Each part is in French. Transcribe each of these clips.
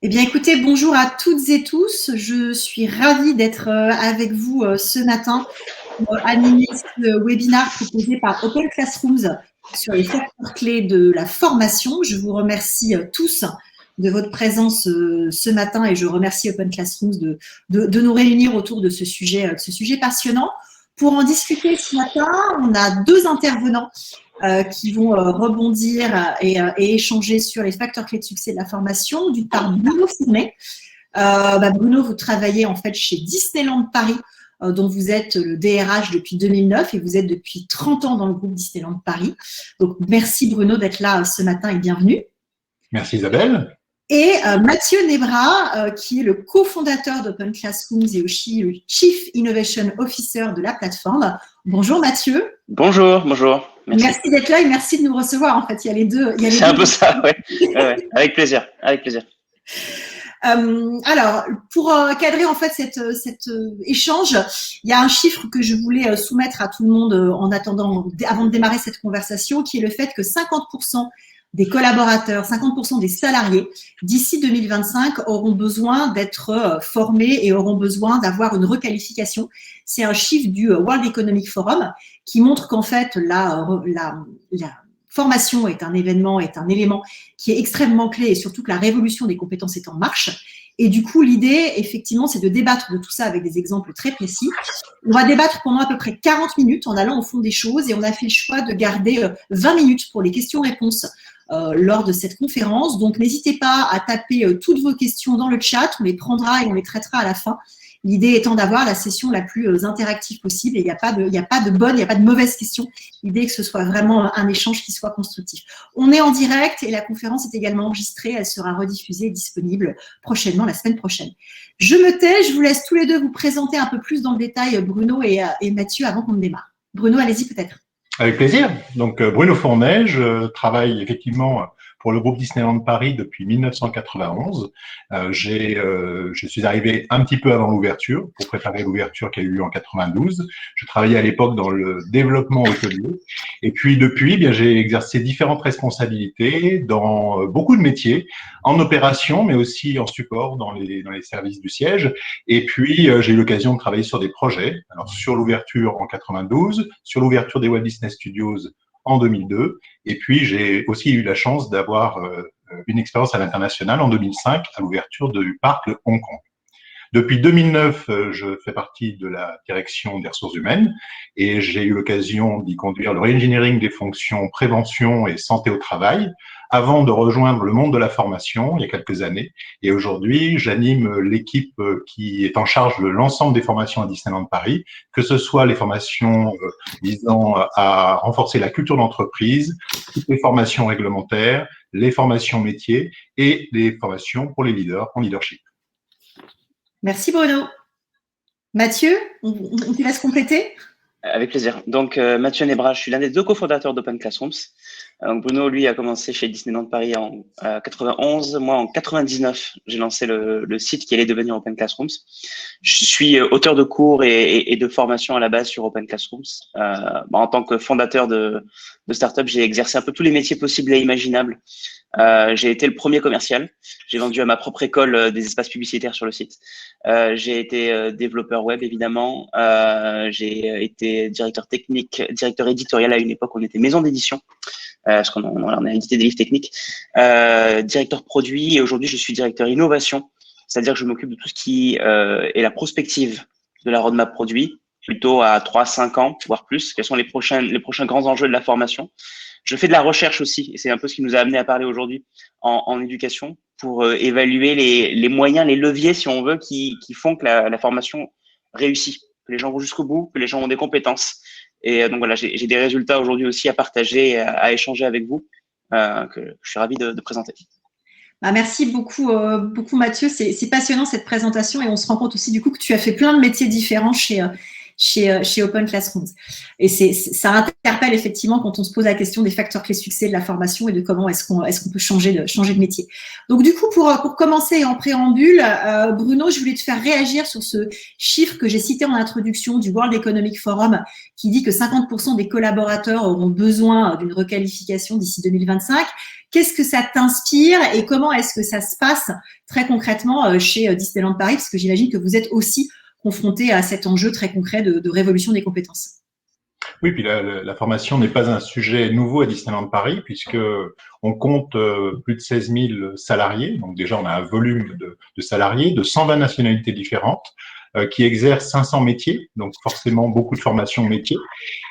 Eh bien, écoutez, bonjour à toutes et tous. Je suis ravie d'être avec vous ce matin pour animer ce webinaire proposé par Open Classrooms sur les facteurs clés de la formation. Je vous remercie tous de votre présence ce matin et je remercie Open Classrooms de nous réunir autour de ce sujet passionnant. Pour en discuter ce matin, on a deux intervenants qui vont rebondir et échanger sur les facteurs clés de succès de la formation. D'une part, Bruno Fournet. Bruno, vous travaillez en fait chez Disneyland Paris, dont vous êtes le DRH depuis 2009 et vous êtes depuis 30 ans dans le groupe Disneyland Paris. Donc, merci Bruno d'être là ce matin et bienvenue. Merci Isabelle. Et Mathieu Nebra, qui est le cofondateur d'Open Classrooms et aussi le Chief Innovation Officer de la plateforme. Bonjour Mathieu. Bonjour, bonjour. Merci d'être là et merci de nous recevoir. En fait, il y a les deux. C'est un peu ça, ouais. Avec plaisir, avec plaisir. Alors, pour cadrer en fait cet échange, il y a un chiffre que je voulais soumettre à tout le monde en attendant, avant de démarrer cette conversation, qui est le fait que 50% des collaborateurs, 50% des salariés, d'ici 2025, auront besoin d'être formés et auront besoin d'avoir une requalification. C'est un chiffre du World Economic Forum qui montre qu'en fait, la formation est un événement, est un élément qui est extrêmement clé et surtout que la révolution des compétences est en marche. Et du coup, l'idée, effectivement, c'est de débattre de tout ça avec des exemples très précis. On va débattre pendant à peu près 40 minutes en allant au fond des choses et on a fait le choix de garder 20 minutes pour les questions-réponses lors de cette conférence. Donc, n'hésitez pas à taper toutes vos questions dans le chat. On les prendra et on les traitera à la fin. L'idée étant d'avoir la session la plus interactive possible et il n'y a pas de bonne, il n'y a pas de mauvaise question. L'idée est que ce soit vraiment un échange qui soit constructif. On est en direct et la conférence est également enregistrée. Elle sera rediffusée et disponible prochainement, la semaine prochaine. Je me tais, je vous laisse tous les deux vous présenter un peu plus dans le détail, Bruno et Mathieu, avant qu'on ne démarre. Bruno, allez-y peut-être. Avec plaisir. Donc Bruno Fournet, je travaille effectivement pour le groupe Disneyland Paris depuis 1991. Je suis arrivé un petit peu avant l'ouverture, pour préparer l'ouverture qui a eu lieu en 92. Je travaillais à l'époque dans le développement hôtelier. Et puis depuis, bien j'ai exercé différentes responsabilités dans beaucoup de métiers, en opération, mais aussi en support dans les services du siège. Et puis j'ai eu l'occasion de travailler sur des projets. Alors sur l'ouverture en 92, sur l'ouverture des Walt Disney Studios en 2002. Et puis, j'ai aussi eu la chance d'avoir une expérience à l'international en 2005 à l'ouverture du parc de Hong Kong. Depuis 2009, je fais partie de la direction des ressources humaines et j'ai eu l'occasion d'y conduire le re-engineering des fonctions prévention et santé au travail avant de rejoindre le monde de la formation il y a quelques années. Et aujourd'hui, j'anime l'équipe qui est en charge de l'ensemble des formations à Disneyland Paris, que ce soit les formations visant à renforcer la culture d'entreprise, toutes les formations réglementaires, les formations métiers et les formations pour les leaders en leadership. Merci Bruno. Mathieu, on te laisse compléter. Avec plaisir. Donc, Mathieu Nebra, je suis l'un des deux cofondateurs d'Open Classrooms. Bruno, lui, a commencé chez Disneyland Paris en 91. Moi, en 99, j'ai lancé le site qui allait devenir Open Classrooms. Je suis auteur de cours et de formation à la base sur Open Classrooms. En tant que fondateur de start-up, j'ai exercé un peu tous les métiers possibles et imaginables. J'ai été le premier commercial. J'ai vendu à ma propre école des espaces publicitaires sur le site. J'ai été développeur web, évidemment. J'ai été directeur technique, directeur éditorial à une époque où on était maison d'édition, parce qu'on a édité des livres techniques. Directeur produit et aujourd'hui, je suis directeur innovation, c'est-à-dire que je m'occupe de tout ce qui est la prospective de la roadmap produit, plutôt à 3-5 ans, voire plus. Quels sont les prochains grands enjeux de la formation? Je fais de la recherche aussi, et c'est un peu ce qui nous a amené à parler aujourd'hui en éducation, pour évaluer les moyens, les leviers, si on veut, qui font que la formation réussit, que les gens vont jusqu'au bout, que les gens ont des compétences. Et donc voilà, j'ai des résultats aujourd'hui aussi à partager, à échanger avec vous, que je suis ravi de présenter. Merci beaucoup, beaucoup Mathieu. C'est passionnant cette présentation et on se rend compte aussi du coup que tu as fait plein de métiers différents chez chez Open Classrooms. Et ça interpelle effectivement quand on se pose la question des facteurs clés de succès de la formation et de comment est-ce qu'on peut changer de métier. Donc du coup, pour commencer en préambule, Bruno, je voulais te faire réagir sur ce chiffre que j'ai cité en introduction du World Economic Forum qui dit que 50% des collaborateurs auront besoin d'une requalification d'ici 2025. Qu'est-ce que ça t'inspire et comment est-ce que ça se passe très concrètement chez Disneyland Paris? Parce que j'imagine que vous êtes aussi confronté à cet enjeu très concret de révolution des compétences. Oui, puis la formation n'est pas un sujet nouveau à Disneyland Paris, puisque on compte plus de 16 000 salariés. Donc déjà, on a un volume de salariés de 120 nationalités différentes qui exercent 500 métiers, donc forcément beaucoup de formations métiers.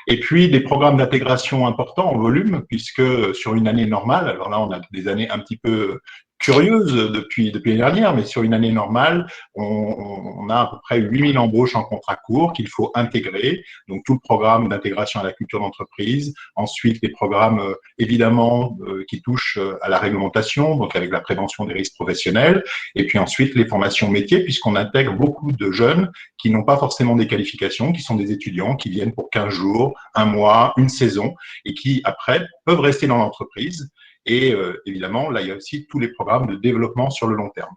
Et puis des programmes d'intégration importants en volume, puisque sur une année normale, alors là on a des années un petit peu curieuses depuis l'année dernière, mais sur une année normale, on a à peu près 8000 embauches en contrat court qu'il faut intégrer. Donc tout le programme d'intégration à la culture d'entreprise, ensuite les programmes évidemment qui touchent à la réglementation, donc avec la prévention des risques professionnels, et puis ensuite les formations métiers, puisqu'on intègre beaucoup de jeunes qui n'ont pas forcément des qualifications, qui sont des étudiants, qui viennent pour 15 jours, un mois, une saison, et qui après peuvent rester dans l'entreprise. Et évidemment, là, il y a aussi tous les programmes de développement sur le long terme.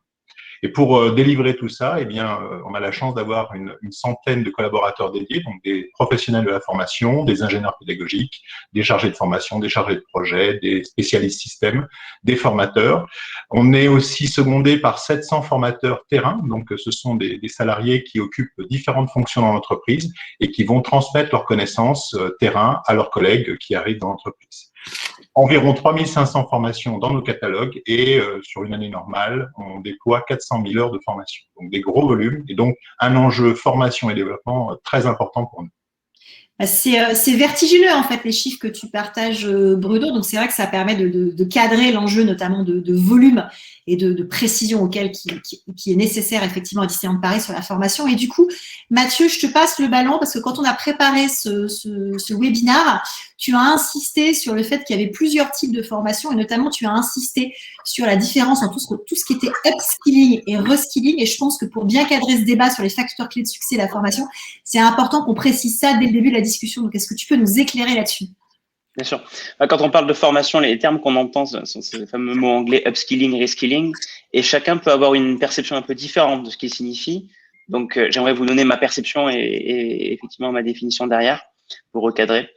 Et pour délivrer tout ça, eh bien, on a la chance d'avoir une centaine de collaborateurs dédiés, donc des professionnels de la formation, des ingénieurs pédagogiques, des chargés de formation, des chargés de projet, des spécialistes système, des formateurs. On est aussi secondé par 700 formateurs terrain, donc ce sont des salariés qui occupent différentes fonctions dans l'entreprise et qui vont transmettre leurs connaissances terrain à leurs collègues qui arrivent dans l'entreprise. Environ 3500 formations dans nos catalogues et sur une année normale, on déploie 400 000 heures de formation. Donc des gros volumes et donc un enjeu formation et développement très important pour nous. C'est vertigineux en fait les chiffres que tu partages, Bruno. Donc c'est vrai que ça permet de cadrer l'enjeu notamment de volume et de précision qui est nécessaire effectivement à Disneyland Paris sur la formation. Et du coup, Mathieu, je te passe le ballon parce que quand on a préparé ce webinaire, tu as insisté sur le fait qu'il y avait plusieurs types de formations et notamment tu as insisté sur la différence entre tout ce qui était upskilling et reskilling. Et je pense que pour bien cadrer ce débat sur les facteurs clés de succès de la formation, c'est important qu'on précise ça dès le début de la discussion. Donc, est-ce que tu peux nous éclairer là-dessus? Bien sûr. Quand on parle de formation, les termes qu'on entend sont ces fameux mots anglais upskilling, reskilling, et chacun peut avoir une perception un peu différente de ce qu'ils signifient. Donc, j'aimerais vous donner ma perception et effectivement ma définition derrière pour recadrer.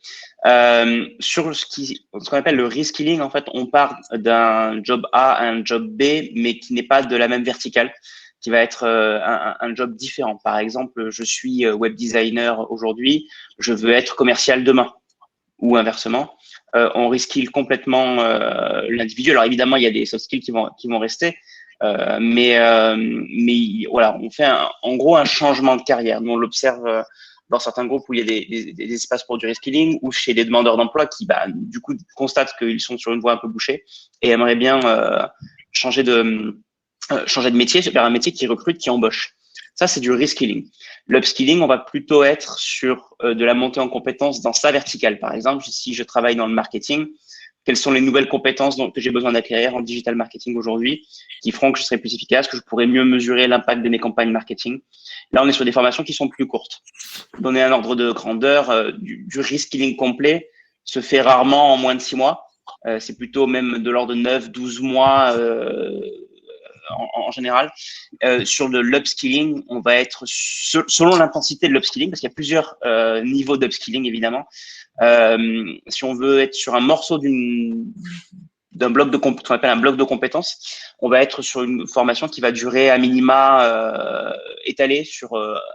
Sur ce qu'on appelle le reskilling, en fait, on part d'un job A à un job B, mais qui n'est pas de la même verticale, qui va être un job différent. Par exemple, je suis web designer aujourd'hui, je veux être commercial demain. Ou inversement, on reskill complètement l'individu. Alors évidemment, il y a des soft skills qui vont rester, mais voilà, on fait en gros un changement de carrière. Nous on l'observe dans certains groupes où il y a des espaces pour du reskilling ou chez des demandeurs d'emploi qui, du coup, constatent qu'ils sont sur une voie un peu bouchée et aimeraient bien changer de métier vers un métier qui recrute, qui embauche. Ça, c'est du reskilling. L'upskilling, on va plutôt être sur de la montée en compétences dans sa verticale. Par exemple, si je travaille dans le marketing, quelles sont les nouvelles compétences que j'ai besoin d'acquérir en digital marketing aujourd'hui qui feront que je serai plus efficace, que je pourrai mieux mesurer l'impact de mes campagnes marketing. Là, on est sur des formations qui sont plus courtes. Donner un ordre de grandeur, du reskilling complet se fait rarement en moins de 6 mois. C'est plutôt même de l'ordre de 9, 12 mois en général. Sur de l'upskilling, on va être selon l'intensité de l'upskilling, parce qu'il y a plusieurs niveaux d'upskilling évidemment. Si on veut être sur un morceau d'un bloc de qu'on appelle un bloc de compétences, on va être sur une formation qui va durer à minima étalée sur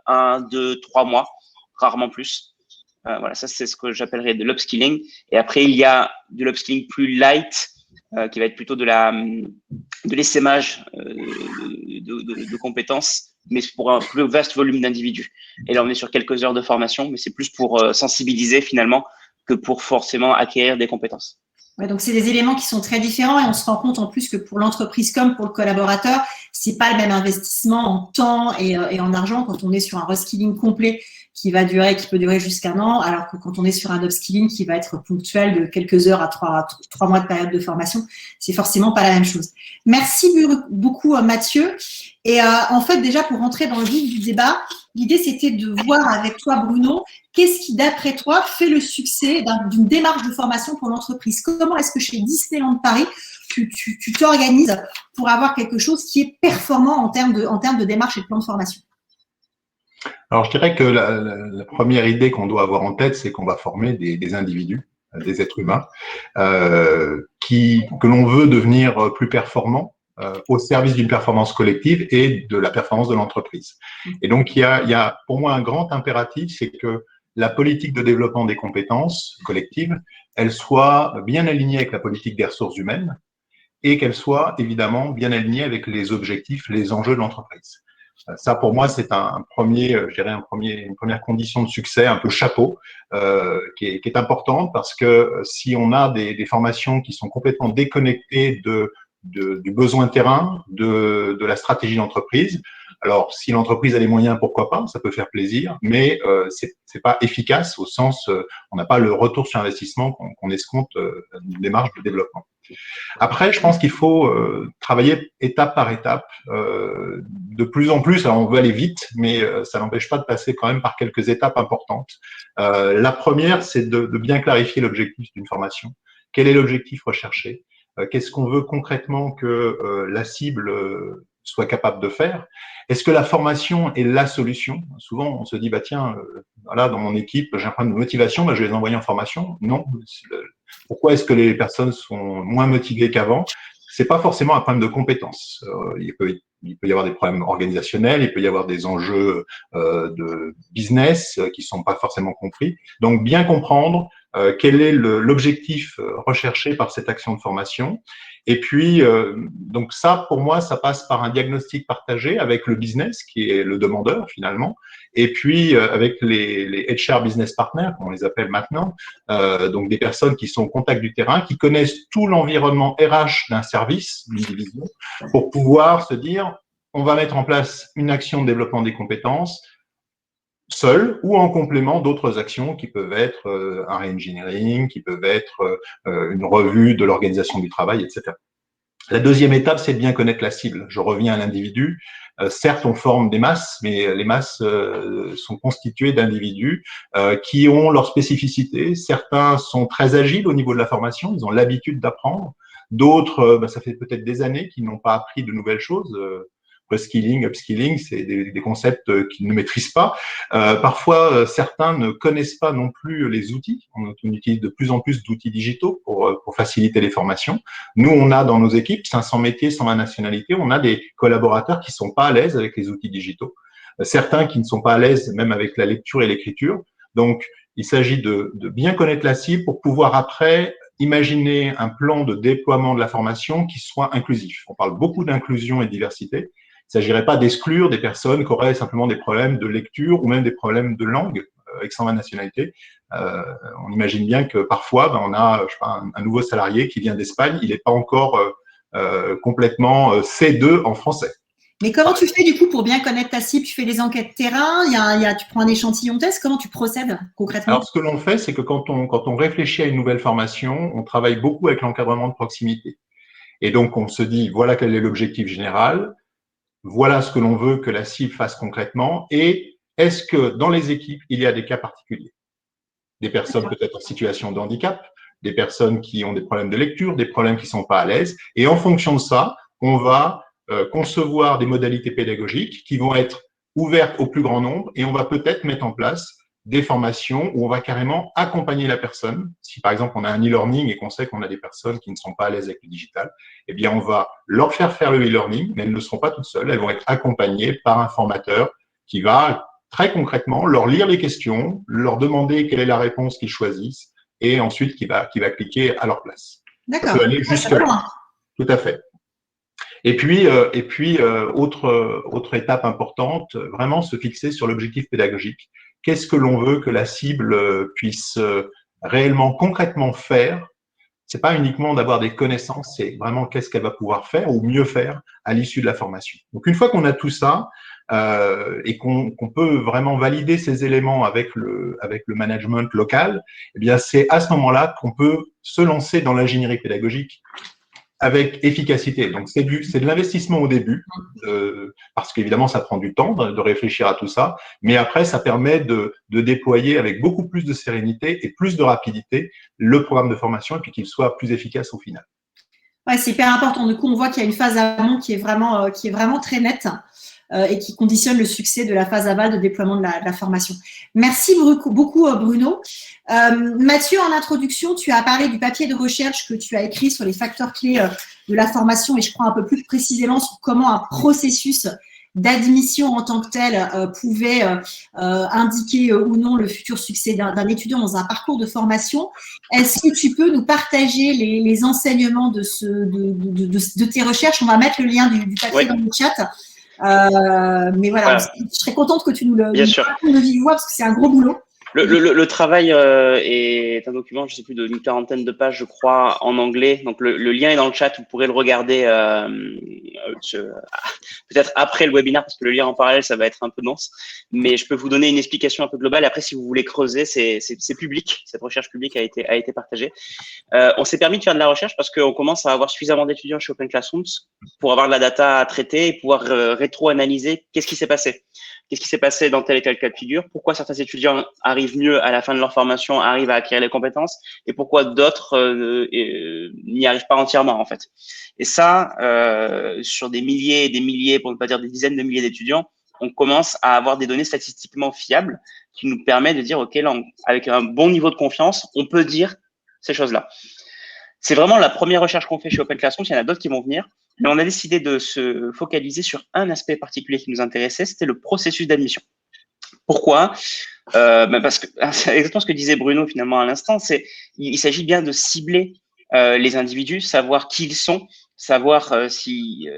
1, 2, 3 mois, rarement plus. Voilà, ça c'est ce que j'appellerais de l'upskilling. Et après il y a de l'upskilling plus light, qui va être plutôt de l'essaimage de compétences, mais pour un plus vaste volume d'individus. Et là, on est sur quelques heures de formation, mais c'est plus pour sensibiliser finalement que pour forcément acquérir des compétences. Ouais, donc c'est des éléments qui sont très différents et on se rend compte en plus que pour l'entreprise comme pour le collaborateur, c'est pas le même investissement en temps et en argent quand on est sur un reskilling complet qui peut durer jusqu'à 1 an, alors que quand on est sur un upskilling qui va être ponctuel de quelques heures à 3 mois de période de formation, c'est forcément pas la même chose. Merci beaucoup Mathieu. Et en fait, déjà pour rentrer dans le vif du débat, l'idée c'était de voir avec toi Bruno, qu'est-ce qui d'après toi fait le succès d'une démarche de formation pour l'entreprise? Comment est-ce que chez Disneyland Paris, tu t'organises pour avoir quelque chose qui est performant en termes de démarche et de plan de formation? Alors, je dirais que la première idée qu'on doit avoir en tête, c'est qu'on va former des individus, des êtres humains, que l'on veut devenir plus performants au service d'une performance collective et de la performance de l'entreprise. Et donc, il y a pour moi un grand impératif, c'est que la politique de développement des compétences collectives, elle soit bien alignée avec la politique des ressources humaines et qu'elle soit évidemment bien alignée avec les objectifs, les enjeux de l'entreprise. Ça, pour moi, c'est une première condition de succès, un peu chapeau, qui est importante parce que si on a des formations qui sont complètement déconnectées du besoin terrain, de la stratégie d'entreprise, alors si l'entreprise a les moyens, pourquoi pas, ça peut faire plaisir, mais c'est pas efficace au sens, on n'a pas le retour sur investissement qu'on escompte d'une démarche de développement. Après, je pense qu'il faut travailler étape par étape. De plus en plus, alors on veut aller vite, mais ça n'empêche pas de passer quand même par quelques étapes importantes. La première, c'est de bien clarifier l'objectif d'une formation. Quel est l'objectif recherché? Qu'est-ce qu'on veut concrètement que la cible soit capable de faire? Est-ce que la formation est la solution? Souvent, on se dit, bah tiens, voilà, dans mon équipe, j'ai un problème de motivation, bah, je vais les envoyer en formation. Non. Pourquoi est-ce que les personnes sont moins motivées qu'avant? C'est pas forcément un problème de compétences. Il peut y avoir des problèmes organisationnels, il peut y avoir des enjeux de business qui sont pas forcément compris. Donc, bien comprendre quel est l'objectif recherché par cette action de formation. Et puis, donc ça, pour moi, ça passe par un diagnostic partagé avec le business, qui est le demandeur finalement, et puis avec les HR business partners, comme on les appelle maintenant, donc des personnes qui sont au contact du terrain, qui connaissent tout l'environnement RH d'un service, d'une division, pour pouvoir se dire, on va mettre en place une action de développement des compétences, seul ou en complément d'autres actions qui peuvent être un re-engineering, qui peuvent être une revue de l'organisation du travail, etc. La deuxième étape, c'est de bien connaître la cible. Je reviens à l'individu. Certes, on forme des masses, mais les masses sont constituées d'individus qui ont leurs spécificités. Certains sont très agiles au niveau de la formation, ils ont l'habitude d'apprendre. D'autres, ça fait peut-être des années qu'ils n'ont pas appris de nouvelles choses. Reskilling, upskilling, c'est des concepts qu'ils ne maîtrisent pas. Parfois, certains ne connaissent pas non plus les outils. On utilise de plus en plus d'outils digitaux pour faciliter les formations. Nous, on a dans nos équipes 500 métiers, 120 nationalités. On a des collaborateurs qui sont pas à l'aise avec les outils digitaux. Certains qui ne sont pas à l'aise même avec la lecture et l'écriture. Donc, il s'agit de bien connaître la cible pour pouvoir après imaginer un plan de déploiement de la formation qui soit inclusif. On parle beaucoup d'inclusion et de diversité. Il ne s'agirait pas d'exclure des personnes qui auraient simplement des problèmes de lecture ou même des problèmes de langue avec 120 nationalités. On imagine bien que parfois, on a un nouveau salarié qui vient d'Espagne, il n'est pas encore complètement C2 en français. Mais comment tu fais du coup pour bien connaître ta cible? Tu fais des enquêtes terrain, tu prends un échantillon test, comment tu procèdes concrètement? Alors, ce que l'on fait, c'est que quand on réfléchit à une nouvelle formation, on travaille beaucoup avec l'encadrement de proximité. Et donc, on se dit, voilà quel est l'objectif général, voilà ce que l'on veut que la cible fasse concrètement, et est-ce que dans les équipes, il y a des cas particuliers? Des personnes peut-être en situation de handicap, des personnes qui ont des problèmes de lecture, des problèmes qui ne sont pas à l'aise, et en fonction de ça, on va concevoir des modalités pédagogiques qui vont être ouvertes au plus grand nombre, et on va peut-être mettre en place des formations où on va carrément accompagner la personne. Si par exemple on a un e-learning et qu'on sait qu'on a des personnes qui ne sont pas à l'aise avec le digital, eh bien on va leur faire le e-learning, mais elles ne seront pas toutes seules, elles vont être accompagnées par un formateur qui va très concrètement leur lire les questions, leur demander quelle est la réponse qu'ils choisissent et ensuite qui va cliquer à leur place. D'accord. Ça peut aller jusque-là. Tout à fait. Et puis, autre étape importante, vraiment se fixer sur l'objectif pédagogique. Qu'est-ce que l'on veut que la cible puisse réellement, concrètement faire c'est pas uniquement d'avoir des connaissances, c'est vraiment qu'est-ce qu'elle va pouvoir faire ou mieux faire à l'issue de la formation. Donc, une fois qu'on a tout ça et qu'on peut vraiment valider ces éléments avec le management local, eh bien, c'est à ce moment-là qu'on peut se lancer dans l'ingénierie pédagogique avec efficacité. Donc, c'est de l'investissement au début, parce qu'évidemment, ça prend du temps de réfléchir à tout ça, mais après, ça permet de déployer avec beaucoup plus de sérénité et plus de rapidité le programme de formation et puis qu'il soit plus efficace au final. Ouais, c'est hyper important. Du coup, on voit qu'il y a une phase amont qui est vraiment très nette et qui conditionne le succès de la phase aval de déploiement de la formation. Merci beaucoup, Bruno. Mathieu, en introduction, tu as parlé du papier de recherche que tu as écrit sur les facteurs clés de la formation et je crois un peu plus précisément sur comment un processus d'admission en tant que tel pouvait indiquer ou non le futur succès d'un étudiant dans un parcours de formation. Est-ce que tu peux nous partager les enseignements de tes recherches? On va mettre le lien du papier dans le chat. Mais voilà, je serais contente que tu nous le racontes de vive voix parce que c'est un gros boulot. Le travail est un document, je sais plus, d'une quarantaine de pages, je crois, en anglais. Donc, le lien est dans le chat. Vous pourrez le regarder peut-être après le webinaire parce que le lien en parallèle, ça va être un peu dense. Mais je peux vous donner une explication un peu globale. Et après, si vous voulez creuser, c'est public. Cette recherche publique a été partagée. On s'est permis de faire de la recherche parce qu'on commence à avoir suffisamment d'étudiants chez Open Classrooms pour avoir de la data à traiter et pouvoir rétro-analyser qu'est-ce qui s'est passé. Qu'est-ce qui s'est passé dans tel et tel cas de figure? Pourquoi certains étudiants arrivent mieux à la fin de leur formation, arrivent à acquérir les compétences, et pourquoi d'autres n'y arrivent pas entièrement en fait. Et ça, sur des milliers et des milliers, pour ne pas dire des dizaines de milliers d'étudiants, on commence à avoir des données statistiquement fiables qui nous permettent de dire, OK, là, avec un bon niveau de confiance, on peut dire ces choses-là. C'est vraiment la première recherche qu'on fait chez Open Classrooms. Il y en a d'autres qui vont venir. Mais on a décidé de se focaliser sur un aspect particulier qui nous intéressait, c'était le processus d'admission. Pourquoi? Parce que c'est exactement ce que disait Bruno finalement à l'instant. Il s'agit bien de cibler les individus, savoir qui ils sont, savoir si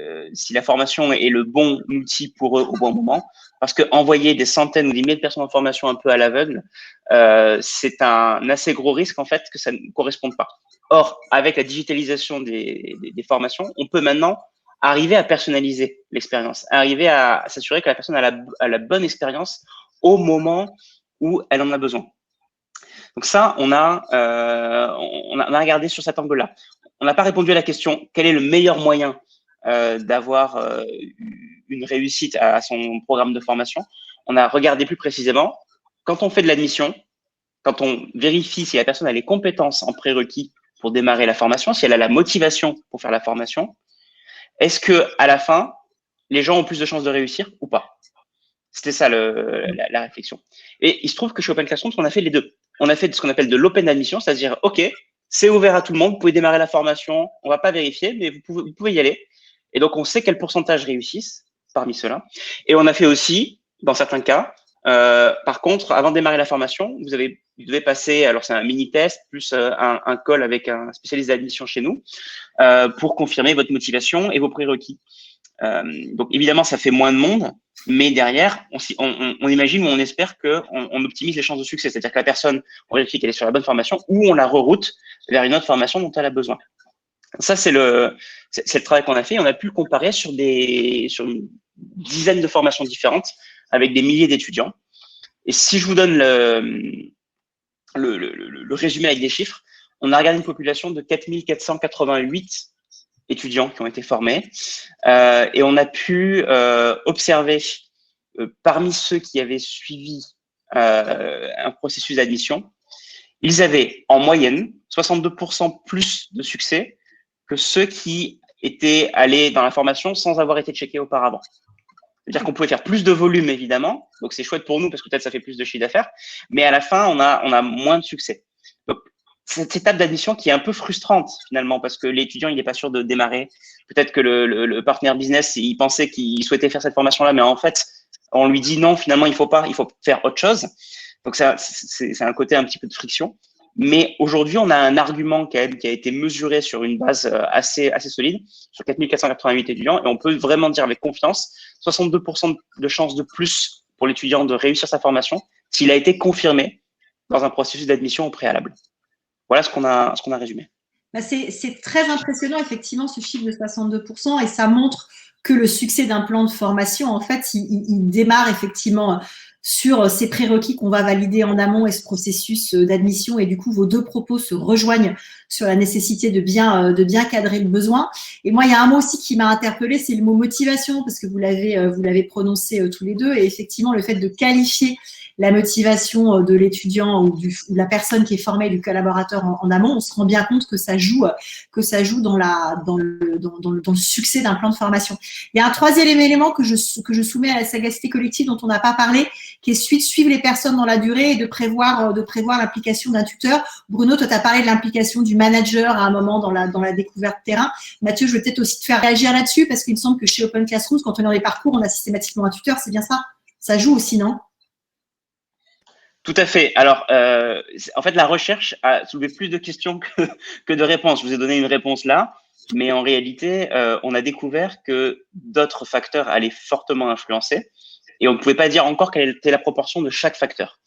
la formation est le bon outil pour eux au bon moment. Parce que envoyer des centaines ou des milliers de personnes en formation un peu à l'aveugle, c'est un assez gros risque en fait que ça ne corresponde pas. Or, avec la digitalisation des formations, on peut maintenant arriver à personnaliser l'expérience, arriver à s'assurer que la personne a la bonne expérience au moment où elle en a besoin. Donc ça, on a regardé sur cet angle-là. On n'a pas répondu à la question quel est le meilleur moyen d'avoir une réussite à son programme de formation. On a regardé plus précisément quand on fait de l'admission, quand on vérifie si la personne a les compétences en prérequis pour démarrer la formation, si elle a la motivation pour faire la formation, est-ce que à la fin, les gens ont plus de chances de réussir ou pas? C'était ça la réflexion. Et il se trouve que chez Open Classrooms, on a fait les deux. On a fait ce qu'on appelle de l'open admission, c'est-à-dire, OK, c'est ouvert à tout le monde, vous pouvez démarrer la formation, on va pas vérifier, mais vous pouvez y aller. Et donc, on sait quel pourcentage réussissent parmi ceux-là. Et on a fait aussi, dans certains cas, par contre, avant de démarrer la formation, vous devez passer, alors c'est un mini-test, plus un call avec un spécialiste d'admission chez nous, pour confirmer votre motivation et vos prérequis. Donc, évidemment, ça fait moins de monde, mais derrière, on imagine ou on espère qu'on optimise les chances de succès. C'est-à-dire que la personne, on vérifie qu'elle est sur la bonne formation ou on la reroute vers une autre formation dont elle a besoin. Ça, c'est le travail qu'on a fait. On a pu le comparer sur une dizaine de formations différentes avec des milliers d'étudiants. Et si je vous donne le résumé avec des chiffres, on a regardé une population de 4488 étudiants qui ont été formés et on a pu observer parmi ceux qui avaient suivi un processus d'admission, ils avaient en moyenne 62% plus de succès que ceux qui étaient allés dans la formation sans avoir été checkés auparavant. C'est-à-dire qu'on pouvait faire plus de volume, évidemment. Donc, c'est chouette pour nous parce que peut-être ça fait plus de chiffre d'affaires. Mais à la fin, on a moins de succès. Donc, cette étape d'admission qui est un peu frustrante, finalement, parce que l'étudiant, il n'est pas sûr de démarrer. Peut-être que le partenaire business, il pensait qu'il souhaitait faire cette formation-là, mais en fait, on lui dit non, finalement, il faut pas, il faut faire autre chose. Donc, c'est un côté un petit peu de friction. Mais aujourd'hui, on a un argument qui a été mesuré sur une base assez solide, sur 4488 étudiants, et on peut vraiment dire avec confiance 62% de chances de plus pour l'étudiant de réussir sa formation s'il a été confirmé dans un processus d'admission au préalable. Voilà ce qu'on a résumé. C'est très impressionnant, effectivement, ce chiffre de 62%, et ça montre que le succès d'un plan de formation, en fait, il démarre effectivement sur ces prérequis qu'on va valider en amont et ce processus d'admission. Et du coup, vos deux propos se rejoignent sur la nécessité de bien cadrer le besoin. Et moi, il y a un mot aussi qui m'a interpellée, c'est le mot motivation, parce que vous l'avez prononcé tous les deux. Et effectivement, le fait de qualifier la motivation de l'étudiant ou de la personne qui est formée, du collaborateur en amont, on se rend bien compte que ça joue dans le succès d'un plan de formation. Il y a un troisième élément que je soumets à la sagacité collective dont on n'a pas parlé, qui est suivre les personnes dans la durée et de prévoir l'implication d'un tuteur. Bruno, toi, tu as parlé de l'implication du manager à un moment dans la découverte terrain. Mathieu, je vais peut-être aussi te faire réagir là-dessus, parce qu'il me semble que chez Open Classrooms, quand on est dans les parcours, on a systématiquement un tuteur, c'est bien ça? Ça joue aussi, non? Tout à fait. Alors, en fait, la recherche a soulevé plus de questions que de réponses. Je vous ai donné une réponse là, mais en réalité, on a découvert que d'autres facteurs allaient fortement influencer, et on ne pouvait pas dire encore quelle était la proportion de chaque facteur.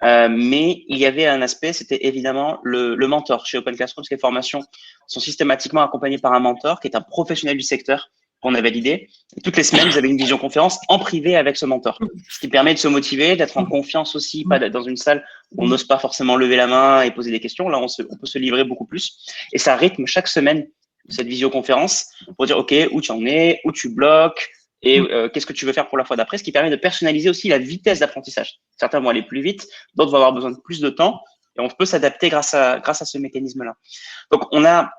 Mais il y avait un aspect, c'était évidemment le mentor. Chez Open Classrooms, les formations sont systématiquement accompagnées par un mentor qui est un professionnel du secteur qu'on a validé. Et toutes les semaines, vous avez une visioconférence en privé avec ce mentor, ce qui permet de se motiver, d'être en confiance aussi, pas d'être dans une salle où on n'ose pas forcément lever la main et poser des questions. Là, on peut se livrer beaucoup plus. Et ça rythme chaque semaine cette visioconférence pour dire, OK, où tu en es, où tu bloques, et qu'est-ce que tu veux faire pour la fois d'après, ce qui permet de personnaliser aussi la vitesse d'apprentissage. Certains vont aller plus vite, d'autres vont avoir besoin de plus de temps, et on peut s'adapter grâce à ce mécanisme-là. Donc, on a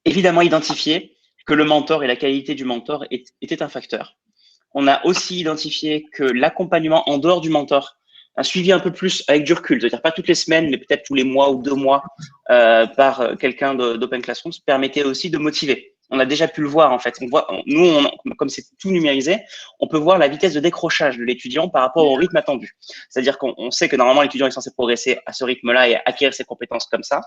évidemment identifié que le mentor et la qualité du mentor étaient un facteur. On a aussi identifié que l'accompagnement en dehors du mentor, un suivi un peu plus avec du recul, c'est-à-dire pas toutes les semaines, mais peut-être tous les mois ou 2 mois par quelqu'un d'Open Classrooms, permettait aussi de motiver. On a déjà pu le voir en fait. Comme c'est tout numérisé, on peut voir la vitesse de décrochage de l'étudiant par rapport au rythme attendu. C'est-à-dire qu'on sait que normalement l'étudiant est censé progresser à ce rythme-là et acquérir ses compétences comme ça.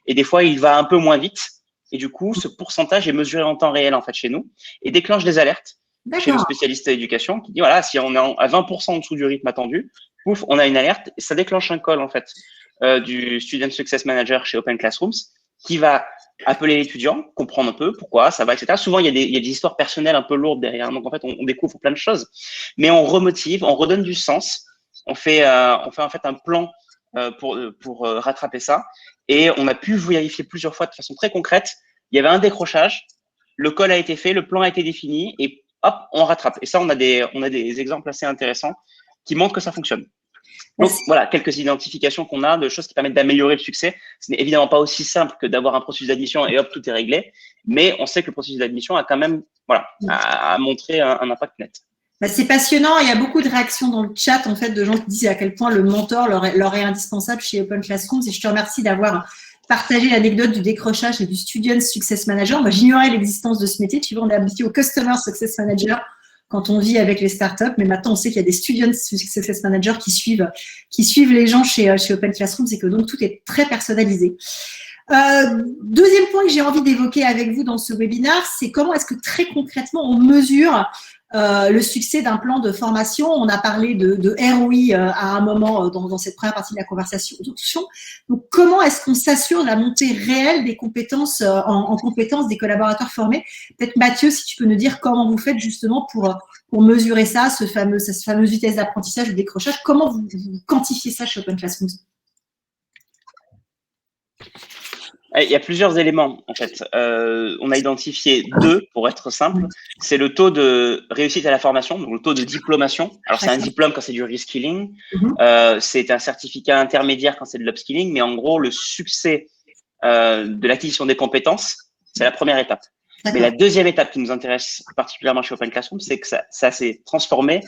Et des fois, il va un peu moins vite. Et du coup, ce pourcentage est mesuré en temps réel en fait chez nous et déclenche des alertes chez nos spécialistes d'éducation qui dit voilà, si on est à 20% en dessous du rythme attendu, pouf, on a une alerte et ça déclenche un call en fait du Student Success Manager chez Open Classrooms qui va appeler l'étudiant, comprendre un peu pourquoi ça va, etc. Souvent, il y a des histoires personnelles un peu lourdes derrière. Donc en fait, on découvre plein de choses, mais on remotive, on redonne du sens. On fait en fait un plan pour rattraper ça. Et on a pu vérifier plusieurs fois de façon très concrète. Il y avait un décrochage, le call a été fait, le plan a été défini et hop, on rattrape. Et ça, on a des exemples assez intéressants qui montrent que ça fonctionne. Donc voilà, quelques identifications qu'on a de choses qui permettent d'améliorer le succès. Ce n'est évidemment pas aussi simple que d'avoir un processus d'admission et hop, tout est réglé. Mais on sait que le processus d'admission a quand même a montré un impact net. C'est passionnant. Il y a beaucoup de réactions dans le chat en fait de gens qui disent à quel point le mentor leur est indispensable chez Open Classrooms. Et je te remercie d'avoir partagé l'anecdote du décrochage et du Student Success Manager. Moi, j'ignorais l'existence de ce métier. Tu vois, on est habitué au Customer Success Manager quand on vit avec les startups, mais maintenant on sait qu'il y a des Student Success Managers qui suivent les gens chez Open Classrooms et que donc tout est très personnalisé. Deuxième point que j'ai envie d'évoquer avec vous dans ce webinaire, c'est comment est-ce que très concrètement on mesure le succès d'un plan de formation. On a parlé de ROI à un moment dans cette première partie de la conversation. Donc, comment est-ce qu'on s'assure de la montée réelle des compétences en compétences des collaborateurs formés? Peut-être Mathieu, si tu peux nous dire comment vous faites justement pour mesurer ça, cette fameuse vitesse d'apprentissage ou décrochage. Comment vous quantifiez ça chez Open Classrooms? Il y a plusieurs éléments, en fait. On a identifié 2, pour être simple. C'est le taux de réussite à la formation, donc le taux de diplomation. Alors, c'est un diplôme quand c'est du reskilling. C'est un certificat intermédiaire quand c'est de l'upskilling. Mais en gros, le succès de l'acquisition des compétences, c'est la première étape. Mais la deuxième étape qui nous intéresse particulièrement chez Open Classroom, c'est que ça s'est transformé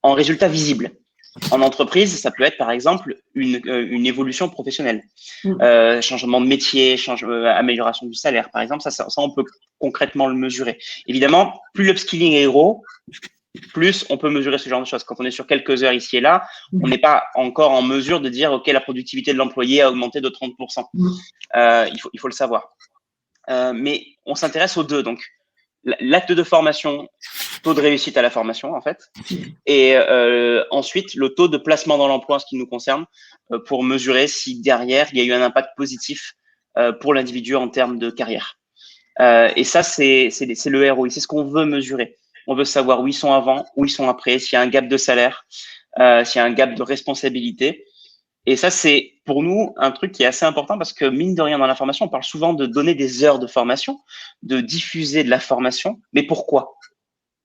en résultat visible. En entreprise, ça peut être par exemple une évolution professionnelle, changement de métier, amélioration du salaire, par exemple. Ça, on peut concrètement le mesurer. Évidemment, plus l'upskilling est gros, plus on peut mesurer ce genre de choses. Quand on est sur quelques heures ici et là, on n'est pas encore en mesure de dire, OK, la productivité de l'employé a augmenté de 30%. Il faut le savoir. Mais on s'intéresse aux 2. Donc, l'acte de formation, taux de réussite à la formation, en fait. Et ensuite, le taux de placement dans l'emploi, en ce qui nous concerne, pour mesurer si derrière, il y a eu un impact positif pour l'individu en termes de carrière. Et ça, c'est le ROI, c'est ce qu'on veut mesurer. On veut savoir où ils sont avant, où ils sont après, s'il y a un gap de salaire, s'il y a un gap de responsabilité. Et ça, c'est pour nous un truc qui est assez important parce que mine de rien dans la formation, on parle souvent de donner des heures de formation, de diffuser de la formation, mais pourquoi?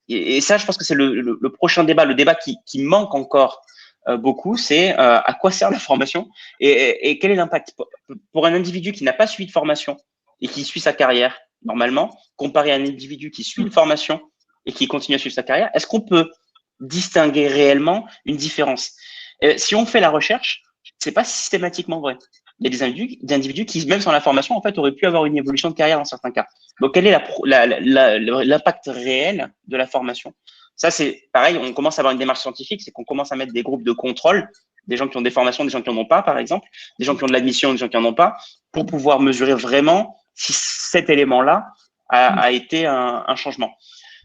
Et ça, je pense que c'est le prochain débat, le débat qui manque encore beaucoup, c'est à quoi sert la formation et quel est l'impact pour un individu qui n'a pas suivi de formation et qui suit sa carrière normalement, comparé à un individu qui suit une formation et qui continue à suivre sa carrière, est-ce qu'on peut distinguer réellement une différence? Si on fait la recherche, c'est pas systématiquement vrai. Il y a des individus qui, même sans la formation, en fait, auraient pu avoir une évolution de carrière dans certains cas. Donc, quel est l'impact réel de la formation? Ça, c'est pareil, on commence à avoir une démarche scientifique, c'est qu'on commence à mettre des groupes de contrôle, des gens qui ont des formations, des gens qui n'en ont pas, par exemple, des gens qui ont de l'admission, des gens qui n'en ont pas, pour pouvoir mesurer vraiment si cet élément-là a été un changement.